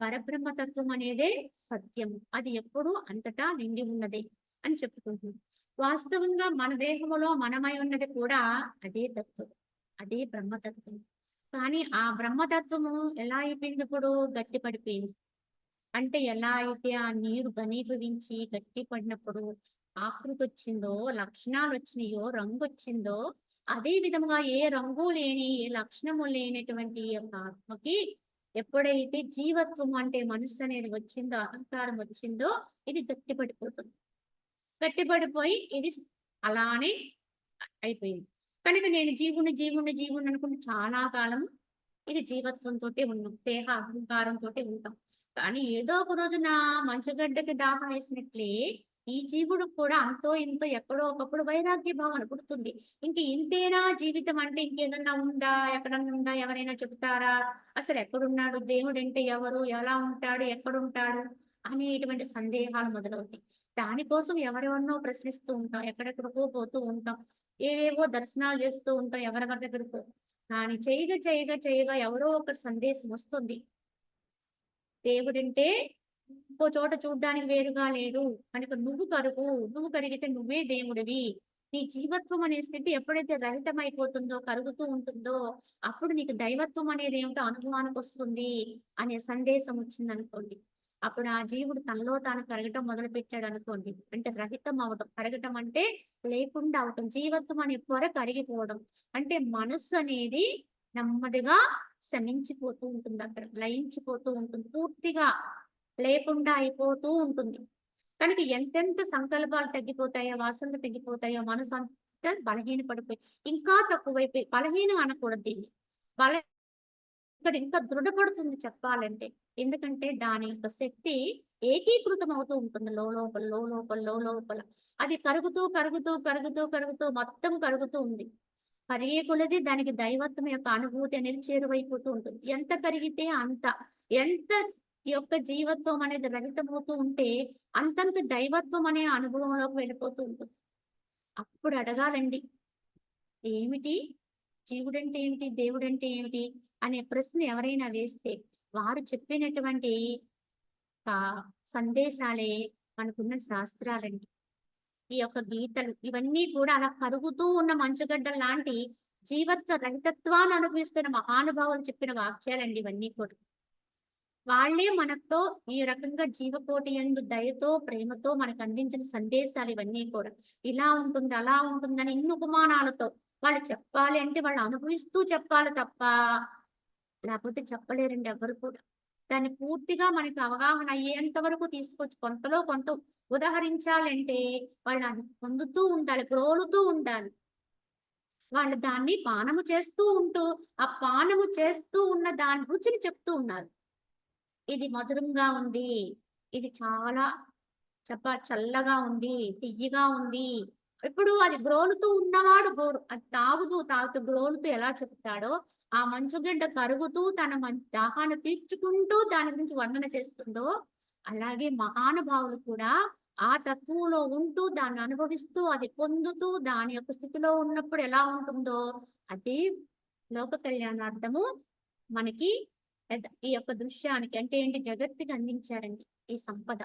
పరబ్రహ్మతత్వం అనేదే సత్యము. అది ఎప్పుడూ అంతటా నిండి ఉన్నదే అని చెప్పుకుంటున్నాం. వాస్తవంగా మన దేహములో మనమై ఉన్నది కూడా అదే తత్వం. అదే బ్రహ్మతత్వం. కానీ ఆ బ్రహ్మతత్వము ఎలా అయిపోయింది ఇప్పుడు? గట్టి పడిపోయింది. అంటే ఎలా అయితే ఆ నీరు ఘనీభవించి గట్టి పడినప్పుడు ఆకృతొచ్చిందో, లక్షణాలొచ్చినాయో, రంగొచ్చిందో, అదే విధముగా ఏ రంగు లేని, ఏ లక్షణము లేనటువంటి ఈ యొక్క ఆత్మకి ఎప్పుడైతే జీవత్వం అంటే మనస్సనేది వచ్చిందో, అహంకారం వచ్చిందో, ఇది గట్టి పడిపోతుంది. గట్టిపడిపోయి ఇది అలానే అయిపోయింది. కనుక నేను జీవుడిని అనుకుంటూ చాలా కాలం ఇది జీవత్వంతోటే ఉన్నాం. దేహ అహంకారంతోటే ఉంటాం. కానీ ఏదో ఒక రోజున మంచుగడ్డకి దాహం వేసినట్లే ఈ జీవుడు కూడా అంతో ఇంతో ఎక్కడో ఒకప్పుడు వైరాగ్య భావన పుడుతుంది. ఇంక ఇంతేనా జీవితం అంటే ఇంకేదన్నా ఉందా? ఎక్కడన్నా ఉందా? ఎవరైనా చెబుతారా? అసలు ఎక్కడున్నాడు? దేవుడంటే ఎవరు? ఎలా ఉంటాడు? ఎక్కడుంటాడు? అనేటువంటి సందేహాలు మొదలవుతాయి. దానికోసం ఎవరెవరినో ప్రశ్నిస్తూ ఉంటాం. ఎక్కడెక్కడికో పోతూ ఉంటాం. ఏవేవో దర్శనాలు చేస్తూ ఉంటాం ఎవరెవరి దగ్గరకో. కానీ చేయగా ఎవరో ఒకరి సందేశం వస్తుంది. దేవుడంటే ఇంకో చోట చూడ్డానికి వేరుగా లేడు. కనుక నువ్వు కరిగితే నువ్వే దేవుడివి. నీ జీవత్వం అనే స్థితి ఎప్పుడైతే రహితమైపోతుందో, కరుగుతూ ఉంటుందో, అప్పుడు నీకు దైవత్వం అనేది ఏమిటో అనుభవానికొస్తుంది అనే సందేశం వచ్చిందనుకోండి. అప్పుడు ఆ జీవుడు తనలో తాను కరగటం మొదలుపెట్టాడనుకోండి. అంటే రహితం అవ్వటం. కరగటం అంటే లేకుండా అవటం. జీవత్వం అనే పొర కరిగిపోవడం. అంటే మనస్సు అనేది నెమ్మదిగా శమించిపోతూ ఉంటుంది అక్కడ. లయించిపోతూ ఉంటుంది. పూర్తిగా లేకుండా అయిపోతూ ఉంటుంది. కనుక ఎంతెంత సంకల్పాలు తగ్గిపోతాయో, వాసనలు తగ్గిపోతాయో, మనసంతా బలహీనపడిపోయి ఇంకా తక్కువైపోయి బలహీనం అనకూడదు దీన్ని. బల ఇక్కడ ఇంకా దృఢపడుతుంది చెప్పాలంటే. ఎందుకంటే దాని యొక్క శక్తి ఏకీకృతం అవుతూ ఉంటుంది లోలోపల. అది కరుగుతూ మొత్తం కరుగుతూ ఉంది. కరిగే కొలది దానికి దైవత్వం యొక్క అనుభూతి అనేది చేరువైపోతూ ఉంటుంది. ఎంత కరిగితే అంత. ఎంత ఈ యొక్క జీవత్వం అనేది రహితమవుతూ ఉంటే అంతంత దైవత్వం అనే అనుభవంలోకి వెళ్ళిపోతూ ఉంటుంది. అప్పుడు అడగాలండి. ఏమిటి? జీవుడంటే ఏమిటి? దేవుడంటే ఏమిటి? అనే ప్రశ్న ఎవరైనా వేస్తే వారు చెప్పినటువంటి సందేశాలే మనకున్న శాస్త్రాలండి. ఈ యొక్క గీతలు ఇవన్నీ కూడా అలా కరుగుతూ ఉన్న మంచుగడ్డలు లాంటి జీవత్వ రహితత్వాన్ని అనుభవిస్తున్న మహానుభావులు చెప్పిన వాక్యాలండి ఇవన్నీ కూడా. వాళ్ళే మనతో ఈ రకంగా జీవకోటి యందు దయతో, ప్రేమతో మనకు అందించిన సందేశాలు ఇవన్నీ కూడా. ఇలా ఉంటుంది, అలా ఉంటుందని ఇన్ని ఉపమానాలతో వాళ్ళు చెప్పాలి అంటే వాళ్ళు అనుభవిస్తూ చెప్పాలి తప్ప, లేకపోతే చెప్పలేరండి ఎవ్వరు కూడా. దాన్ని పూర్తిగా మనకి అవగాహన అయ్యేంత వరకు తీసుకొచ్చి కొంతలో కొంత ఉదహరించాలంటే వాళ్ళు అది పొందుతూ ఉండాలి, గ్రోలుతూ ఉండాలి. వాళ్ళు దాన్ని పానము చేస్తూ ఉంటూ, ఆ పానము చేస్తూ ఉన్న దాని రుచిని చెప్తూ ఉన్నారు. ఇది మధురంగా ఉంది. ఇది చాలా చల్లగా ఉంది. తియ్యగా ఉంది. ఇప్పుడు అది గ్రోలుతూ ఉన్నవాడు అది తాగుతూ గ్రోలుతూ ఎలా చెప్తాడో, ఆ మంచుగడ్డ కరుగుతూ తన దాహాన్ని తీర్చుకుంటూ దాని గురించి వర్ణన చేస్తుందో, అలాగే మహానుభావులు కూడా ఆ తత్వంలో ఉంటూ, దాన్ని అనుభవిస్తూ, అది పొందుతూ, దాని యొక్క స్థితిలో ఉన్నప్పుడు ఎలా ఉంటుందో, అదే లోక కళ్యాణార్థము మనకి ఈ యొక్క దృశ్యానికి అంటే ఏంటి జగత్తుకి అందించారండి ఈ సంపద.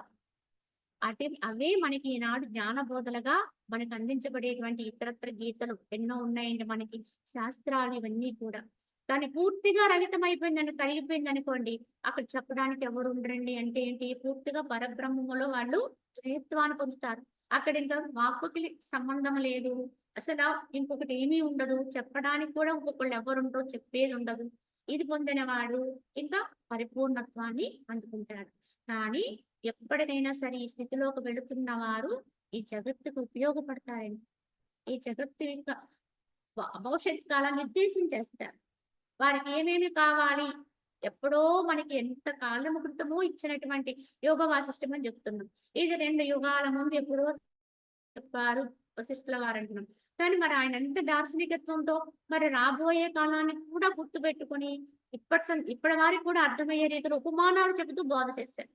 అవే మనకి ఈనాడు జ్ఞాన బోధలుగా మనకు అందించబడేటువంటి ఇతరత్ర గీతలు ఎన్నో ఉన్నాయండి మనకి. శాస్త్రాలు ఇవన్నీ కూడా. కానీ పూర్తిగా రహితమైపోయిందని కరిగిపోయింది అనుకోండి, అక్కడ చెప్పడానికి ఎవరు ఉండరండి. అంటే ఏంటి పూర్తిగా పరబ్రహ్మములో వాళ్ళు లయత్వాన్ని పొందుతారు. అక్కడ ఇంకా వాక్కుకి సంబంధం లేదు. అసలు ఇంకొకటి ఏమీ ఉండదు. చెప్పడానికి కూడా ఇంకొకళ్ళు ఎవరుండరు, చెప్పేది ఉండదు. ఇది పొందిన వాడు ఇంకా పరిపూర్ణత్వాన్ని అందుకుంటాడు. కానీ ఎప్పటికైనా సరే ఈ స్థితిలోకి వెళుతున్న వారు ఈ జగత్తుకు ఉపయోగపడతారండి. ఈ జగత్తు యొక్క భవిష్యత్ కాలాన్ని నిర్దేశించేస్తారు. వారికి ఏమేమి కావాలి? ఎప్పుడో మనకి ఎంత కాలము క్రితమో ఇచ్చినటువంటి యోగ వాసిష్టం అని చెప్తున్నాం. ఇది 2 యుగాల ముందు ఎప్పుడో చెప్పారు వశిష్ఠుల వారంటున్నాం. కానీ మరి ఆయన ఎంత దార్శనికత్వంతో మరి రాబోయే కాలాన్ని కూడా గుర్తుపెట్టుకొని ఇప్పటి వారికి కూడా అర్థమయ్యే రీతిలో ఉపమానాలు చెబుతూ బోధ చేశారు.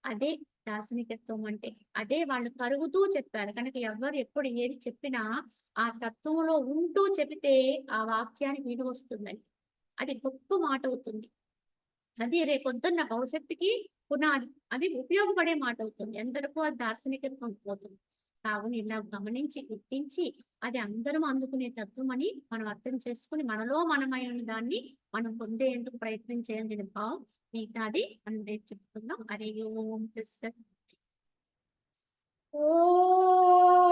అదే దార్శనికత్వం అంటే. అదే వాళ్ళు కరుగుతూ చెప్పారు. కనుక ఎవరు ఎప్పుడు ఏది చెప్పినా ఆ తత్వంలో ఉంటూ చెబితే ఆ వాక్యానికి విలువొస్తుందని. అది గొప్ప మాట అవుతుంది. అది రేపొద్దున్న భవిష్యత్తుకి పునాది. అది ఉపయోగపడే మాట అవుతుంది. ఎందరికో అది దార్శనికత్వం పోతుంది. కావున ఇలా గమనించి, గుర్తించి అది అందరం అందుకునే తత్వం అని మనం అర్థం చేసుకొని మనలో మనమైన దాన్ని మనం పొందేందుకు ప్రయత్నం చేయాలని భావం. మిగతాది మనం రేపు చెప్పుకుందాం. హరి ఓం తత్సత్. ఓం